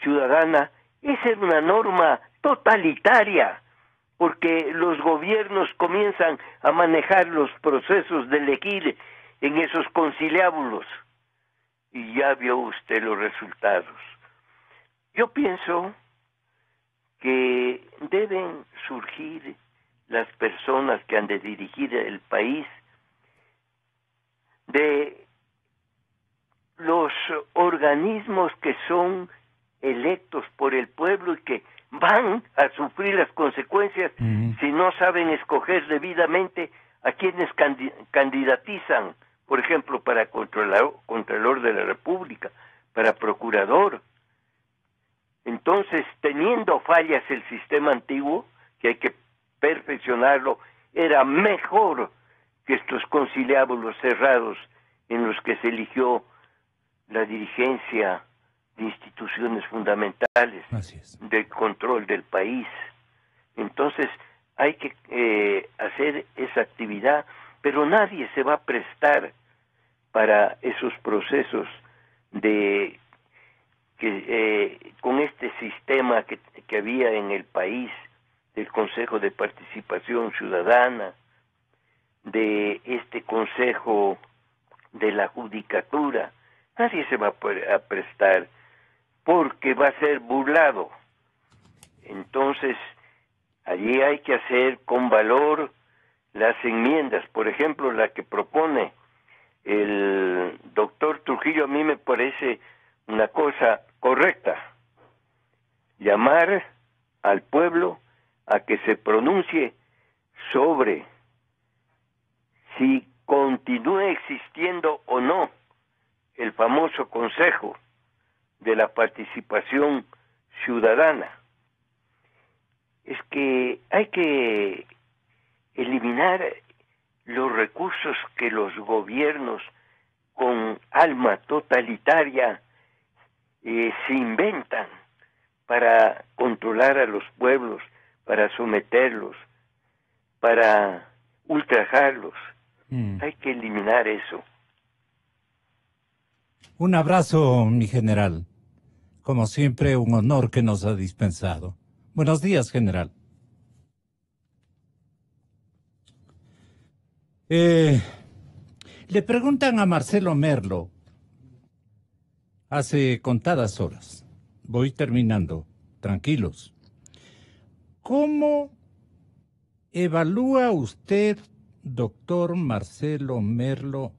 Ciudadana, esa era una norma totalitaria, porque los gobiernos comienzan a manejar los procesos de elegir en esos conciliábulos, y ya vio usted los resultados. Yo pienso que deben surgir las personas que han de dirigir el país de los organismos que son electos por el pueblo y que van a sufrir las consecuencias si no saben escoger debidamente a quienes candidatizan, por ejemplo, para Contralor de la República, para Procurador. Entonces, teniendo fallas el sistema antiguo, que hay que perfeccionarlo, era mejor que estos conciliábulos cerrados en los que se eligió la dirigencia de instituciones fundamentales del control del país. Entonces hay que hacer esa actividad, pero nadie se va a prestar para esos procesos de que con este sistema que había en el país del Consejo de Participación Ciudadana, de este Consejo de la Judicatura. Nadie se va a prestar porque va a ser burlado. Entonces, allí hay que hacer con valor las enmiendas. Por ejemplo, la que propone el doctor Trujillo, a mí me parece una cosa correcta. Llamar al pueblo a que se pronuncie sobre si continúa existiendo o no el famoso Consejo de la Participación Ciudadana. Es que hay que eliminar los recursos que los gobiernos con alma totalitaria se inventan para controlar a los pueblos, para someterlos, para ultrajarlos. Hay que eliminar eso. Un abrazo, mi general. Como siempre, un honor que nos ha dispensado. Buenos días, general. Le preguntan a Marcelo Merlo hace contadas horas. Voy terminando. Tranquilos. ¿Cómo evalúa usted, doctor Marcelo Merlo,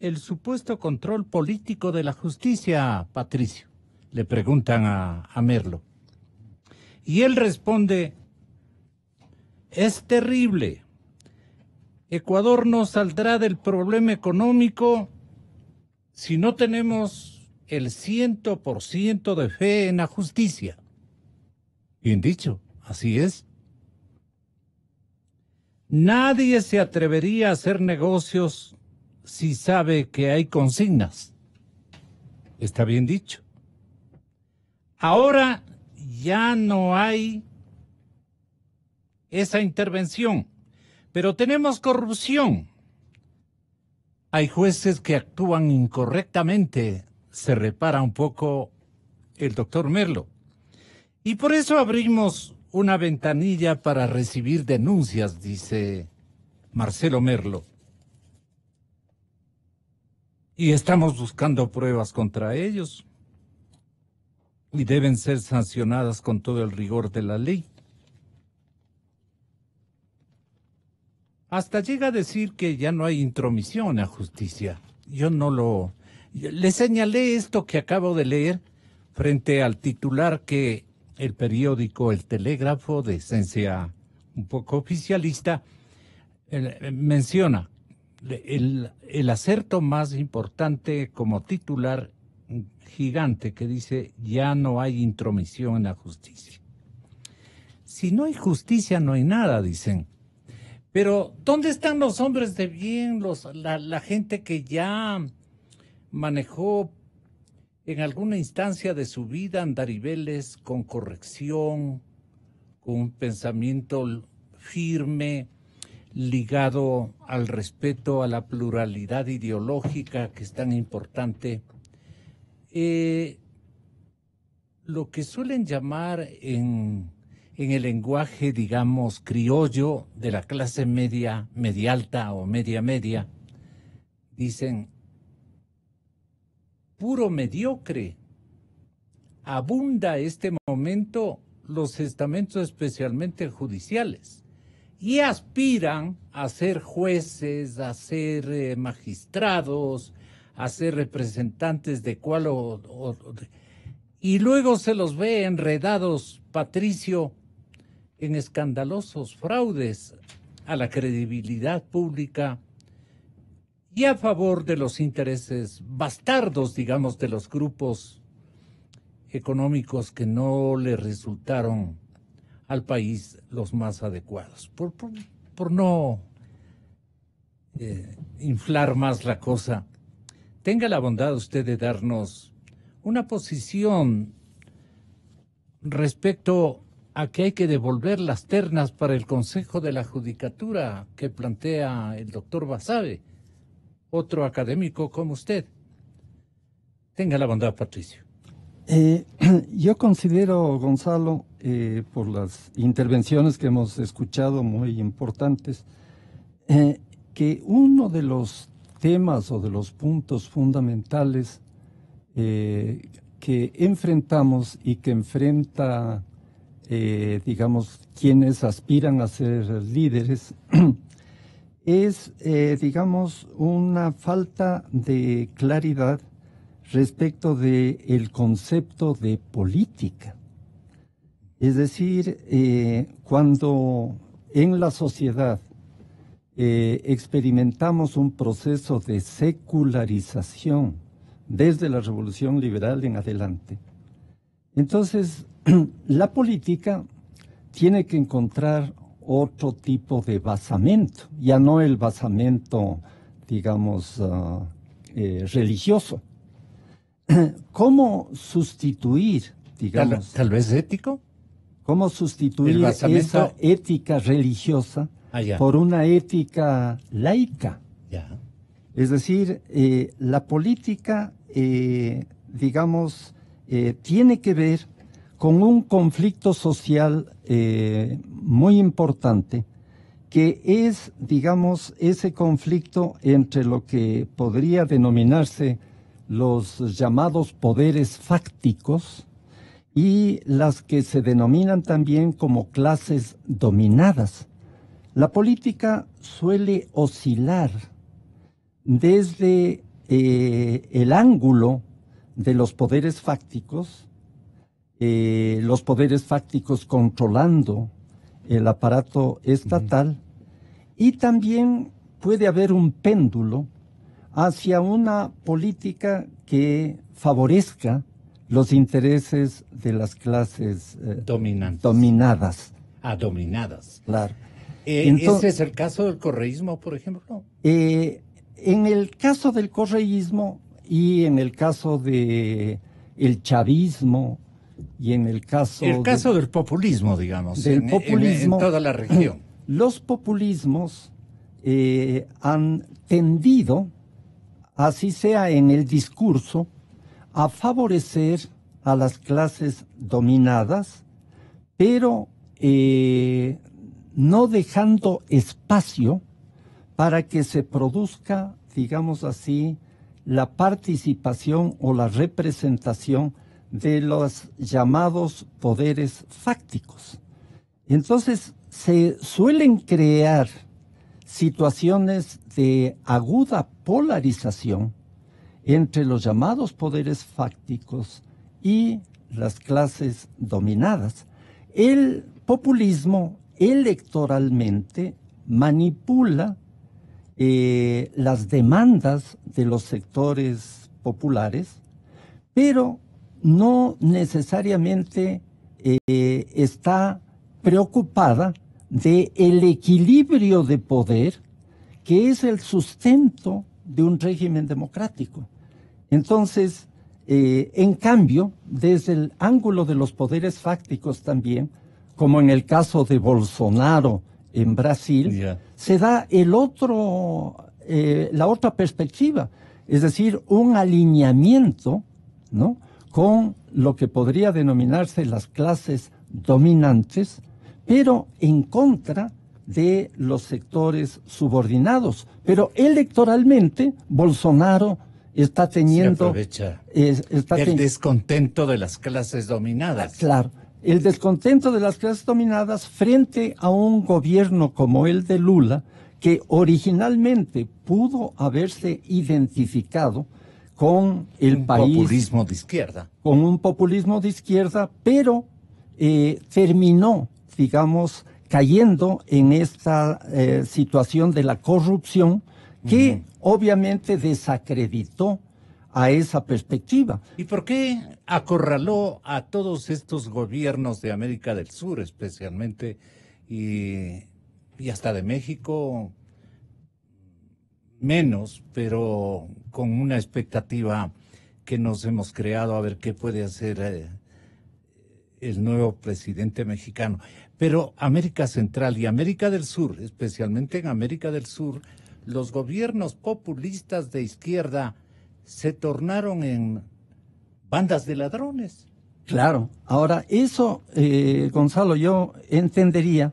el supuesto control político de la justicia, Patricio? Le preguntan a Merlo. Y él responde, es terrible. Ecuador no saldrá del problema económico si no tenemos el 100% de fe en la justicia. Bien dicho, así es. Nadie se atrevería a hacer negocios si sabe que hay consignas. Está bien dicho. Ahora ya no hay esa intervención, pero tenemos corrupción. Hay jueces que actúan incorrectamente, se repara un poco el doctor Merlo. Y por eso abrimos una ventanilla para recibir denuncias, dice Marcelo Merlo. Y estamos buscando pruebas contra ellos. Y deben ser sancionadas con todo el rigor de la ley. Hasta llega a decir que ya no hay intromisión en la justicia. Le señalé esto que acabo de leer frente al titular que el periódico El Telégrafo, de esencia un poco oficialista, menciona el acerto más importante como titular gigante que dice: ya no hay intromisión en la justicia. Si no hay justicia, no hay nada, dicen. Pero, ¿dónde están los hombres de bien, la gente que ya manejó en alguna instancia de su vida andariveles con corrección, con un pensamiento firme, ligado al respeto a la pluralidad ideológica que es tan importante? Lo que suelen llamar en el lenguaje, digamos, criollo de la clase media, media alta o media, dicen: puro mediocre. Abunda este momento los estamentos especialmente judiciales y aspiran a ser jueces, a ser magistrados, a ser representantes de cual y luego se los ve enredados, Patricio, en escandalosos fraudes a la credibilidad pública y a favor de los intereses bastardos, digamos, de los grupos económicos que no le resultaron al país los más adecuados. Por no inflar más la cosa, tenga la bondad usted de darnos una posición respecto a que hay que devolver las ternas para el Consejo de la Judicatura que plantea el doctor Basabe, otro académico como usted. Tenga la bondad, Patricio. Yo considero, Gonzalo, por las intervenciones que hemos escuchado muy importantes, que uno de los temas o de los puntos fundamentales que enfrentamos y que enfrenta, digamos, quienes aspiran a ser líderes, es, digamos, una falta de claridad respecto del concepto de política. Es decir, cuando en la sociedad experimentamos un proceso de secularización desde la Revolución Liberal en adelante, entonces la política tiene que encontrar otro tipo de basamento, ya no el basamento, digamos, religioso. ¿Cómo sustituir, digamos... Tal vez ético? ¿Cómo sustituir esa ética religiosa por una ética laica? Ya. Es decir, la política, digamos, tiene que ver con un conflicto social muy importante, que es, digamos, ese conflicto entre lo que podría denominarse los llamados poderes fácticos y las que se denominan también como clases dominadas. La política suele oscilar desde el ángulo de los poderes fácticos controlando el aparato estatal, y también puede haber un péndulo hacia una política que favorezca los intereses de las clases dominadas. Dominadas. Claro. ¿Ese es el caso del correísmo, por ejemplo? En el caso del correísmo y en el caso de el chavismo y en el caso... El caso del populismo, digamos, del populismo, en toda la región. Los populismos han tendido, así sea en el discurso, a favorecer a las clases dominadas, pero no dejando espacio para que se produzca, digamos así, la participación o la representación de los llamados poderes fácticos. Entonces, se suelen crear situaciones de aguda polarización entre los llamados poderes fácticos y las clases dominadas. El populismo electoralmente manipula las demandas de los sectores populares, pero no necesariamente está preocupada de el equilibrio de poder que es el sustento de un régimen democrático. Entonces, en cambio, desde el ángulo de los poderes fácticos también, como en el caso de Bolsonaro en Brasil, se da la otra perspectiva, es decir, un alineamiento, ¿no?, con lo que podría denominarse las clases dominantes, pero en contra de los sectores subordinados. Pero electoralmente, Bolsonaro está teniendo... Se aprovecha el descontento de las clases dominadas. Claro, el descontento de las clases dominadas frente a un gobierno como el de Lula, que originalmente pudo haberse identificado con el país... Un populismo de izquierda. Con un populismo de izquierda, pero terminó, digamos, cayendo en esta situación de la corrupción que obviamente desacreditó a esa perspectiva. ¿Y por qué acorraló a todos estos gobiernos de América del Sur, especialmente, y hasta de México menos, pero con una expectativa que nos hemos creado a ver qué puede hacer el nuevo presidente mexicano? Pero América Central y América del Sur, especialmente en América del Sur, los gobiernos populistas de izquierda se tornaron en bandas de ladrones. Claro. Ahora, eso, Gonzalo, yo entendería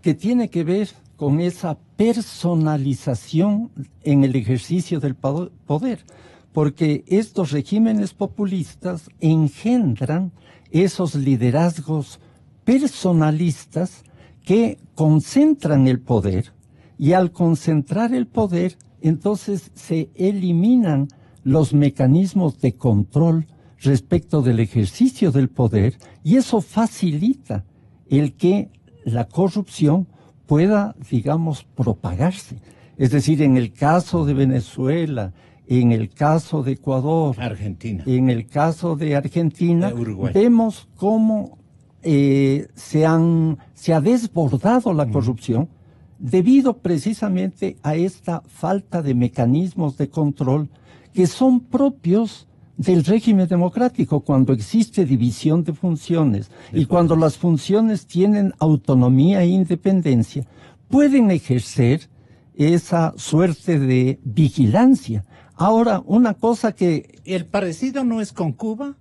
que tiene que ver con esa personalización en el ejercicio del poder, porque estos regímenes populistas engendran esos liderazgos personalistas que concentran el poder, y al concentrar el poder, entonces se eliminan los mecanismos de control respecto del ejercicio del poder, y eso facilita el que la corrupción pueda, digamos, propagarse. Es decir, en el caso de Venezuela, en el caso de Ecuador, Argentina, en el caso de Argentina, Uruguay, vemos cómo se ha desbordado la corrupción debido precisamente a esta falta de mecanismos de control que son propios del régimen democrático, cuando existe división de funciones y cuando las funciones tienen autonomía e independencia, pueden ejercer esa suerte de vigilancia. Ahora, una cosa que... ¿El parecido no es con Cuba?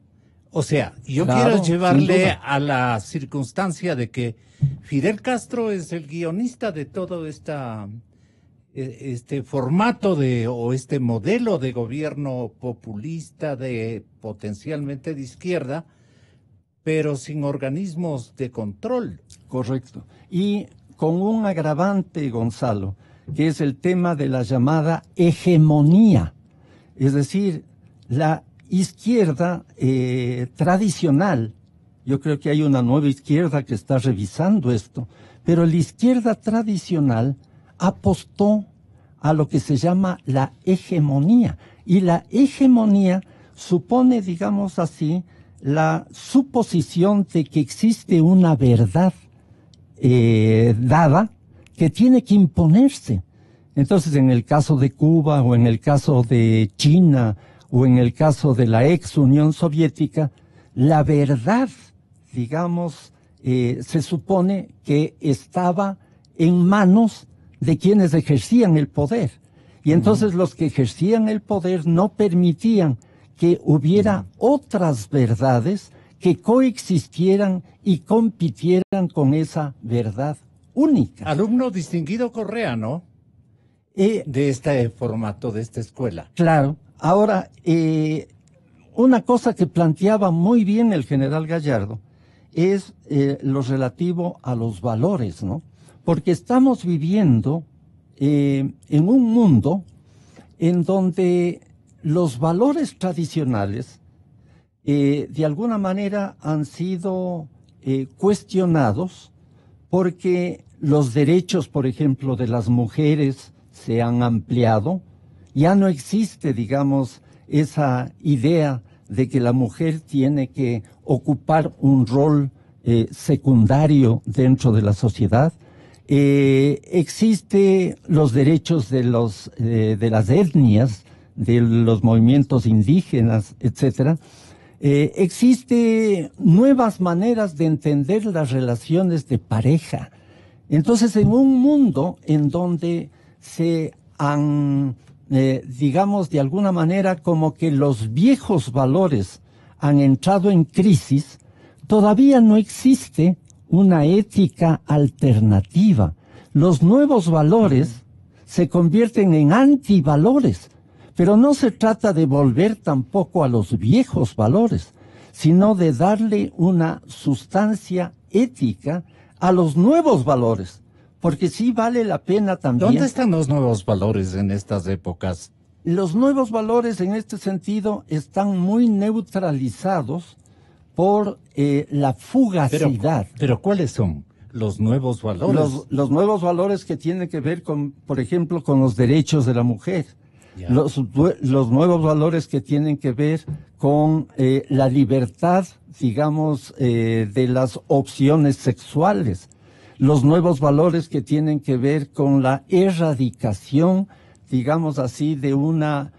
O sea, yo claro, quiero llevarle a la circunstancia de que Fidel Castro es el guionista de todo este formato o este modelo de gobierno populista potencialmente de izquierda, pero sin organismos de control. Correcto. Y con un agravante, Gonzalo, que es el tema de la llamada hegemonía. Es decir, la izquierda tradicional, yo creo que hay una nueva izquierda que está revisando esto, pero la izquierda tradicional apostó a lo que se llama la hegemonía. Y la hegemonía supone, digamos así, la suposición de que existe una verdad dada que tiene que imponerse. Entonces, en el caso de Cuba o en el caso de China o en el caso de la ex Unión Soviética, la verdad, digamos, se supone que estaba en manos de quienes ejercían el poder. Y entonces los que ejercían el poder no permitían que hubiera otras verdades que coexistieran y compitieran con esa verdad única. Alumno distinguido Correa, ¿no? De este formato, de esta escuela. Claro. Ahora, una cosa que planteaba muy bien el general Gallardo es lo relativo a los valores, ¿no? Porque estamos viviendo en un mundo en donde los valores tradicionales de alguna manera han sido cuestionados porque los derechos, por ejemplo, de las mujeres se han ampliado. Ya no existe, digamos, esa idea de que la mujer tiene que ocupar un rol secundario dentro de la sociedad. Existe los derechos de las etnias, de los movimientos indígenas, etcétera. Existe nuevas maneras de entender las relaciones de pareja. Entonces, en un mundo en donde se han, digamos, de alguna manera como que los viejos valores han entrado en crisis, todavía no existe una ética alternativa. Los nuevos valores se convierten en antivalores, pero no se trata de volver tampoco a los viejos valores, sino de darle una sustancia ética a los nuevos valores, porque sí vale la pena también. ¿Dónde están los nuevos valores en estas épocas? Los nuevos valores en este sentido están muy neutralizados por la fugacidad. Pero ¿cuáles son los nuevos valores? Los nuevos valores que tienen que ver con, por ejemplo, con los derechos de la mujer. Los nuevos valores que tienen que ver con la libertad, digamos, de las opciones sexuales. Los nuevos valores que tienen que ver con la erradicación, digamos así, de una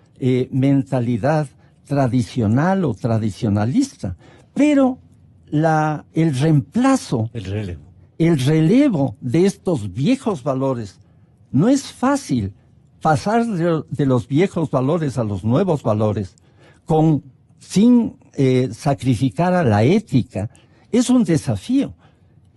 mentalidad tradicional o tradicionalista. Pero el reemplazo, el relevo de estos viejos valores no es fácil. Pasar de los viejos valores a los nuevos valores sin sacrificar a la ética es un desafío.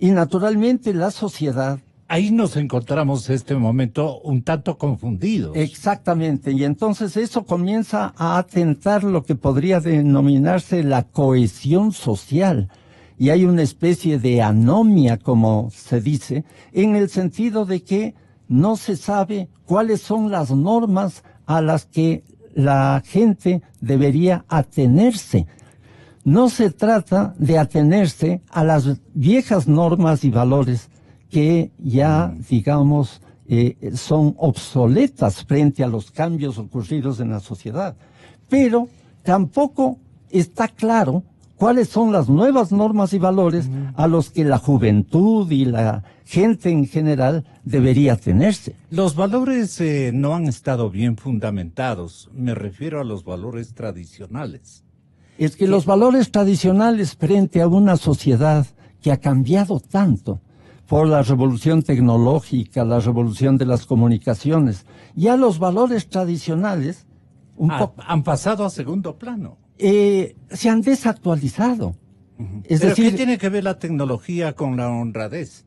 Y naturalmente la sociedad... Ahí nos encontramos este momento un tanto confundidos. Exactamente, y entonces eso comienza a atentar lo que podría denominarse la cohesión social. Y hay una especie de anomia, como se dice, en el sentido de que no se sabe cuáles son las normas a las que la gente debería atenerse. No se trata de atenerse a las viejas normas y valores que ya, digamos, son obsoletas frente a los cambios ocurridos en la sociedad. Pero tampoco está claro cuáles son las nuevas normas y valores a los que la juventud y la gente en general debería atenerse. Los valores no han estado bien fundamentados. Me refiero a los valores tradicionales. Es que los valores tradicionales frente a una sociedad que ha cambiado tanto por la revolución tecnológica, la revolución de las comunicaciones, ya los valores tradicionales han pasado a segundo plano. Se han desactualizado. Es ¿Pero decir, qué tiene que ver la tecnología con la honradez?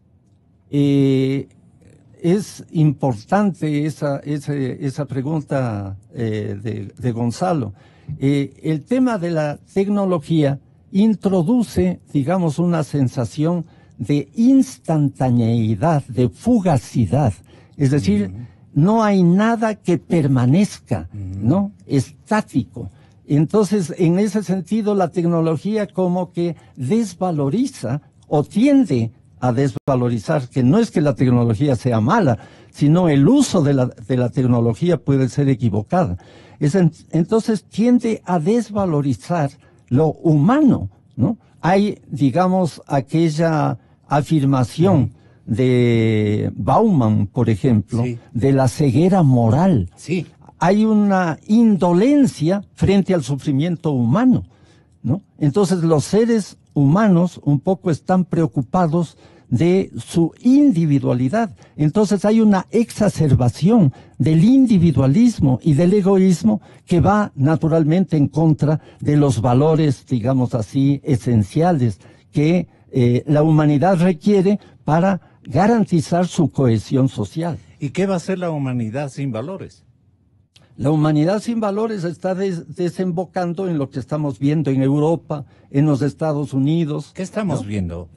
Es importante esa pregunta de Gonzalo. El tema de la tecnología introduce, digamos, una sensación de instantaneidad, de fugacidad. Es decir, no hay nada que permanezca, ¿no? Estático. Entonces, en ese sentido, la tecnología como que desvaloriza o tiende a desvalorizar, que no es que la tecnología sea mala, sino el uso de la tecnología puede ser equivocada. Entonces tiende a desvalorizar lo humano ¿no? Hay, digamos, aquella afirmación de Bauman, por ejemplo, Sí. de la ceguera moral. Sí. Hay una indolencia frente al sufrimiento humano, ¿no? Entonces los seres humanos un poco están preocupados de su individualidad. Entonces hay una exacerbación del individualismo y del egoísmo que va naturalmente en contra de los valores, digamos así, esenciales que la humanidad requiere para garantizar su cohesión social. ¿Y qué va a hacer la humanidad sin valores? La humanidad sin valores está desembocando en lo que estamos viendo en Europa, en los Estados Unidos. ¿Qué estamos ¿no? viendo?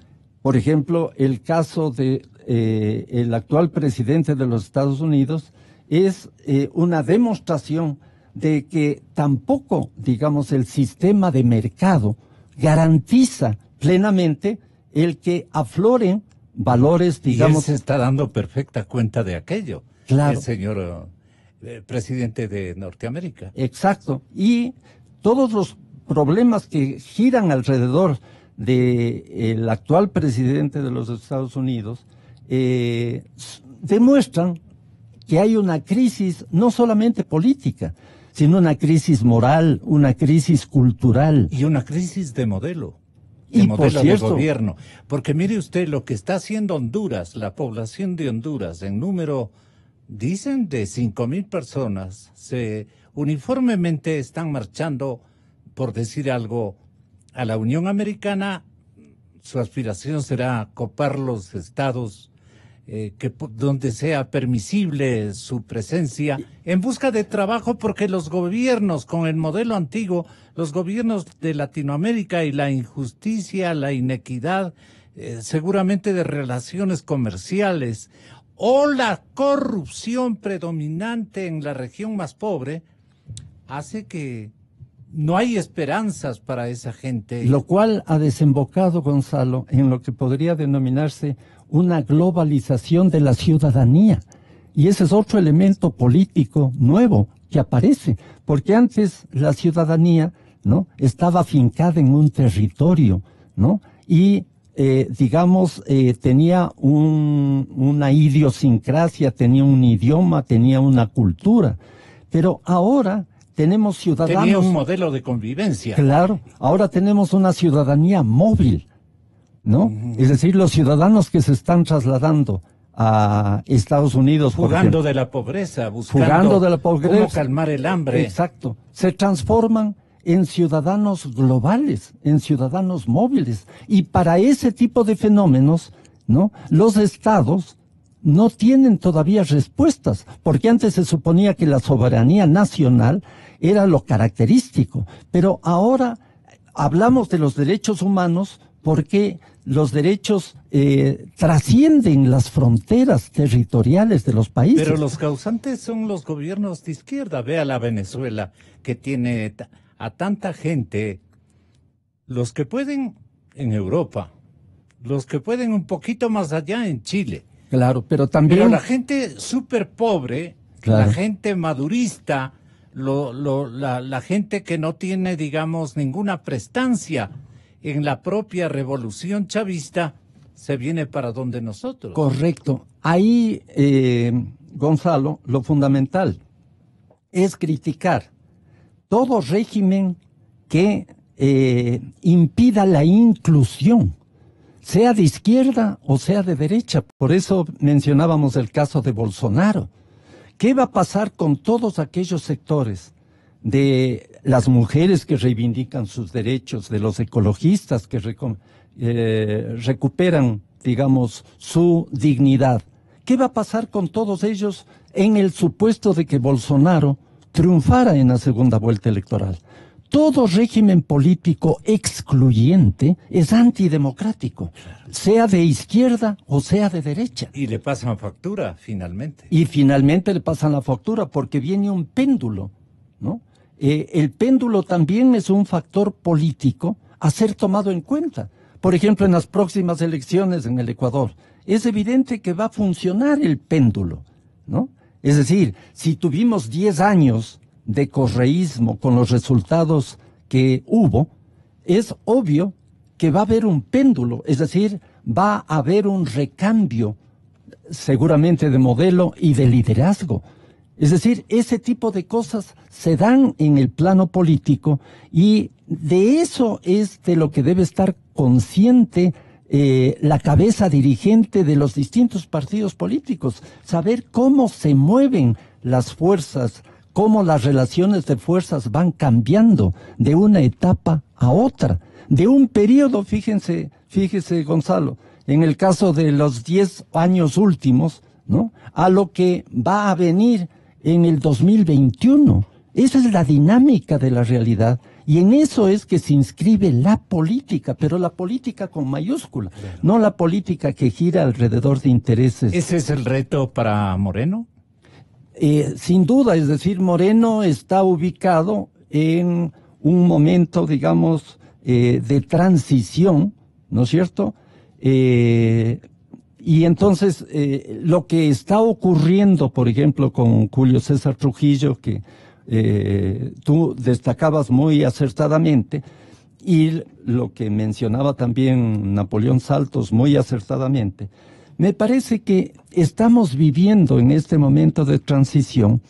Por ejemplo, el caso de el actual presidente de los Estados Unidos es una demostración de que tampoco, digamos, el sistema de mercado garantiza plenamente el que afloren valores, digamos. Y él se está dando perfecta cuenta de aquello. Claro. El señor presidente de Norteamérica. Exacto. Y todos los problemas que giran alrededor del actual presidente de los Estados Unidos demuestran que hay una crisis no solamente política, sino una crisis moral, una crisis cultural. Y una crisis de modelo. Y De por modelo de cierto, gobierno. Porque mire usted lo que está haciendo Honduras, la población de Honduras, en número, dicen, de 5,000 personas, uniformemente están marchando, por decir algo, a la Unión Americana. Su aspiración será copar los estados donde sea permisible su presencia en busca de trabajo, porque los gobiernos con el modelo antiguo, los gobiernos de Latinoamérica y la injusticia, la inequidad, seguramente de relaciones comerciales o la corrupción predominante en la región más pobre, hace que no hay esperanzas para esa gente. Lo cual ha desembocado, Gonzalo, en lo que podría denominarse una globalización de la ciudadanía. Y ese es otro elemento político nuevo que aparece, porque antes la ciudadanía, ¿no?, estaba afincada en un territorio, ¿no? Y digamos, tenía una idiosincrasia, tenía un idioma, tenía una cultura. Pero ahora tenemos ciudadanos... Tenía un modelo de convivencia. Claro, ahora tenemos una ciudadanía móvil, ¿no? Es decir, los ciudadanos que se están trasladando a Estados Unidos, Fugando de la pobreza, buscando fugando de la pobreza, cómo calmar el hambre. Exacto. Se transforman en ciudadanos globales, en ciudadanos móviles. Y para ese tipo de fenómenos, ¿no?, los estados no tienen todavía respuestas, porque antes se suponía que la soberanía nacional era lo característico, pero ahora hablamos de los derechos humanos porque los derechos trascienden las fronteras territoriales de los países. Pero los causantes son los gobiernos de izquierda. Vea la Venezuela, que tiene a tanta gente, los que pueden en Europa, los que pueden un poquito más allá en Chile. Claro, pero también... Pero la gente súper pobre, Claro. la gente madurista, la gente que no tiene, digamos, ninguna prestancia en la propia revolución chavista, se viene para donde nosotros. Correcto. Ahí, Gonzalo, lo fundamental es criticar todo régimen que impida la inclusión, sea de izquierda o sea de derecha. Por eso mencionábamos el caso de Bolsonaro. ¿Qué va a pasar con todos aquellos sectores de las mujeres que reivindican sus derechos, de los ecologistas que recuperan, digamos, su dignidad? ¿Qué va a pasar con todos ellos en el supuesto de que Bolsonaro triunfara en la segunda vuelta electoral? Todo régimen político excluyente es antidemocrático, sea de izquierda o sea de derecha. Y le pasan factura, finalmente. Y finalmente le pasan la factura porque viene un péndulo, ¿no? El péndulo también es un factor político a ser tomado en cuenta. Por ejemplo, en las próximas elecciones en el Ecuador, es evidente que va a funcionar el péndulo, ¿no? Es decir, si tuvimos 10 años de correísmo con los resultados que hubo, es obvio que va a haber un péndulo, es decir, va a haber un recambio seguramente de modelo y de liderazgo. Es decir, ese tipo de cosas se dan en el plano político y de eso es de lo que debe estar consciente la cabeza dirigente de los distintos partidos políticos, saber cómo se mueven las fuerzas, cómo las relaciones de fuerzas van cambiando de una etapa a otra, de un periodo, fíjese Gonzalo, en el caso de los 10 años últimos, ¿no?, a lo que va a venir en el 2021. Esa es la dinámica de la realidad y en eso es que se inscribe la política, pero la política con mayúscula, claro, no la política que gira alrededor de intereses. ¿Ese es el reto para Moreno? Sin duda, es decir, Moreno está ubicado en un momento, digamos, de transición, ¿no es cierto? Y entonces, lo que está ocurriendo, por ejemplo, con Julio César Trujillo, que tú destacabas muy acertadamente, y lo que mencionaba también Napoleón Saltos muy acertadamente, me parece que estamos viviendo en este momento de transición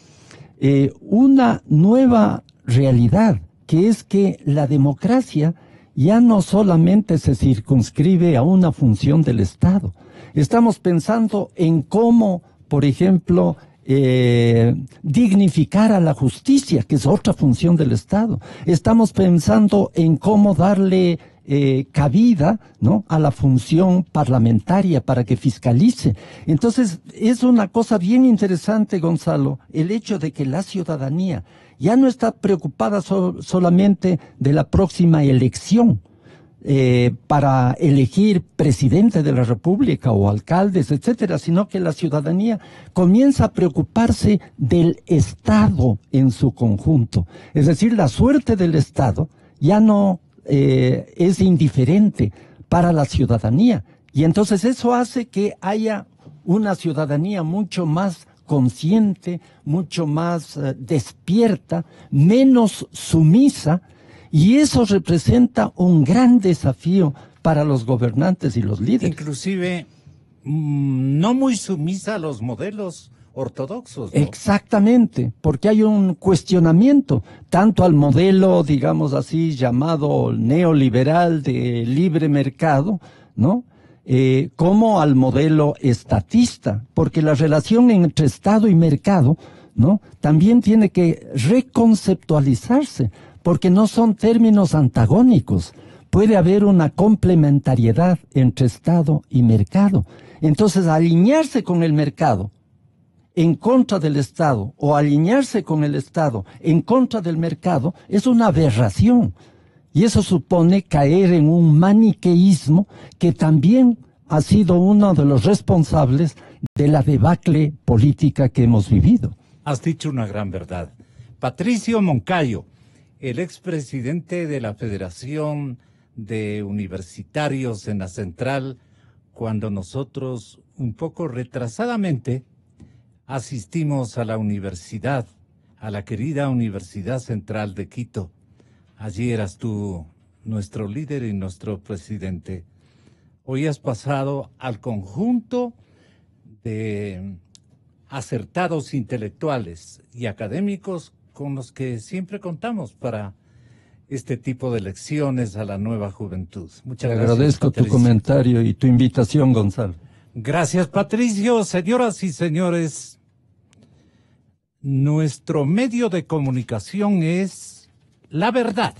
una nueva realidad, que es que la democracia ya no solamente se circunscribe a una función del Estado. Estamos pensando en cómo, por ejemplo, dignificar a la justicia, que es otra función del Estado. Estamos pensando en cómo darle cabida, ¿no?, a la función parlamentaria para que fiscalice. Entonces, es una cosa bien interesante, Gonzalo, el hecho de que la ciudadanía ya no está preocupada solamente de la próxima elección para elegir presidente de la República o alcaldes, etcétera, sino que la ciudadanía comienza a preocuparse del Estado en su conjunto. Es decir, la suerte del Estado ya no es indiferente para la ciudadanía. Y entonces eso hace que haya una ciudadanía mucho más consciente, mucho más despierta, menos sumisa, y eso representa un gran desafío para los gobernantes y los líderes. Inclusive, no muy sumisa a los modelos ortodoxos, ¿no? Exactamente, porque hay un cuestionamiento tanto al modelo, digamos así, llamado neoliberal de libre mercado, ¿no?, como al modelo estatista, porque la relación entre Estado y mercado, ¿no?, también tiene que reconceptualizarse, porque no son términos antagónicos. Puede haber una complementariedad entre Estado y mercado. Entonces, alinearse con el mercado en contra del Estado o alinearse con el Estado en contra del mercado es una aberración. Y eso supone caer en un maniqueísmo que también ha sido uno de los responsables de la debacle política que hemos vivido. Has dicho una gran verdad. Patricio Moncayo, el expresidente de la Federación de Universitarios en la Central, cuando nosotros, un poco retrasadamente, asistimos a la universidad, a la querida Universidad Central de Quito. Allí eras tú, nuestro líder y nuestro presidente. Hoy has pasado al conjunto de acertados intelectuales y académicos con los que siempre contamos para este tipo de lecciones a la nueva juventud. Muchas gracias. Agradezco tu comentario y tu invitación, Gonzalo. Gracias, Patricio. Señoras y señores, nuestro medio de comunicación es La Verdad.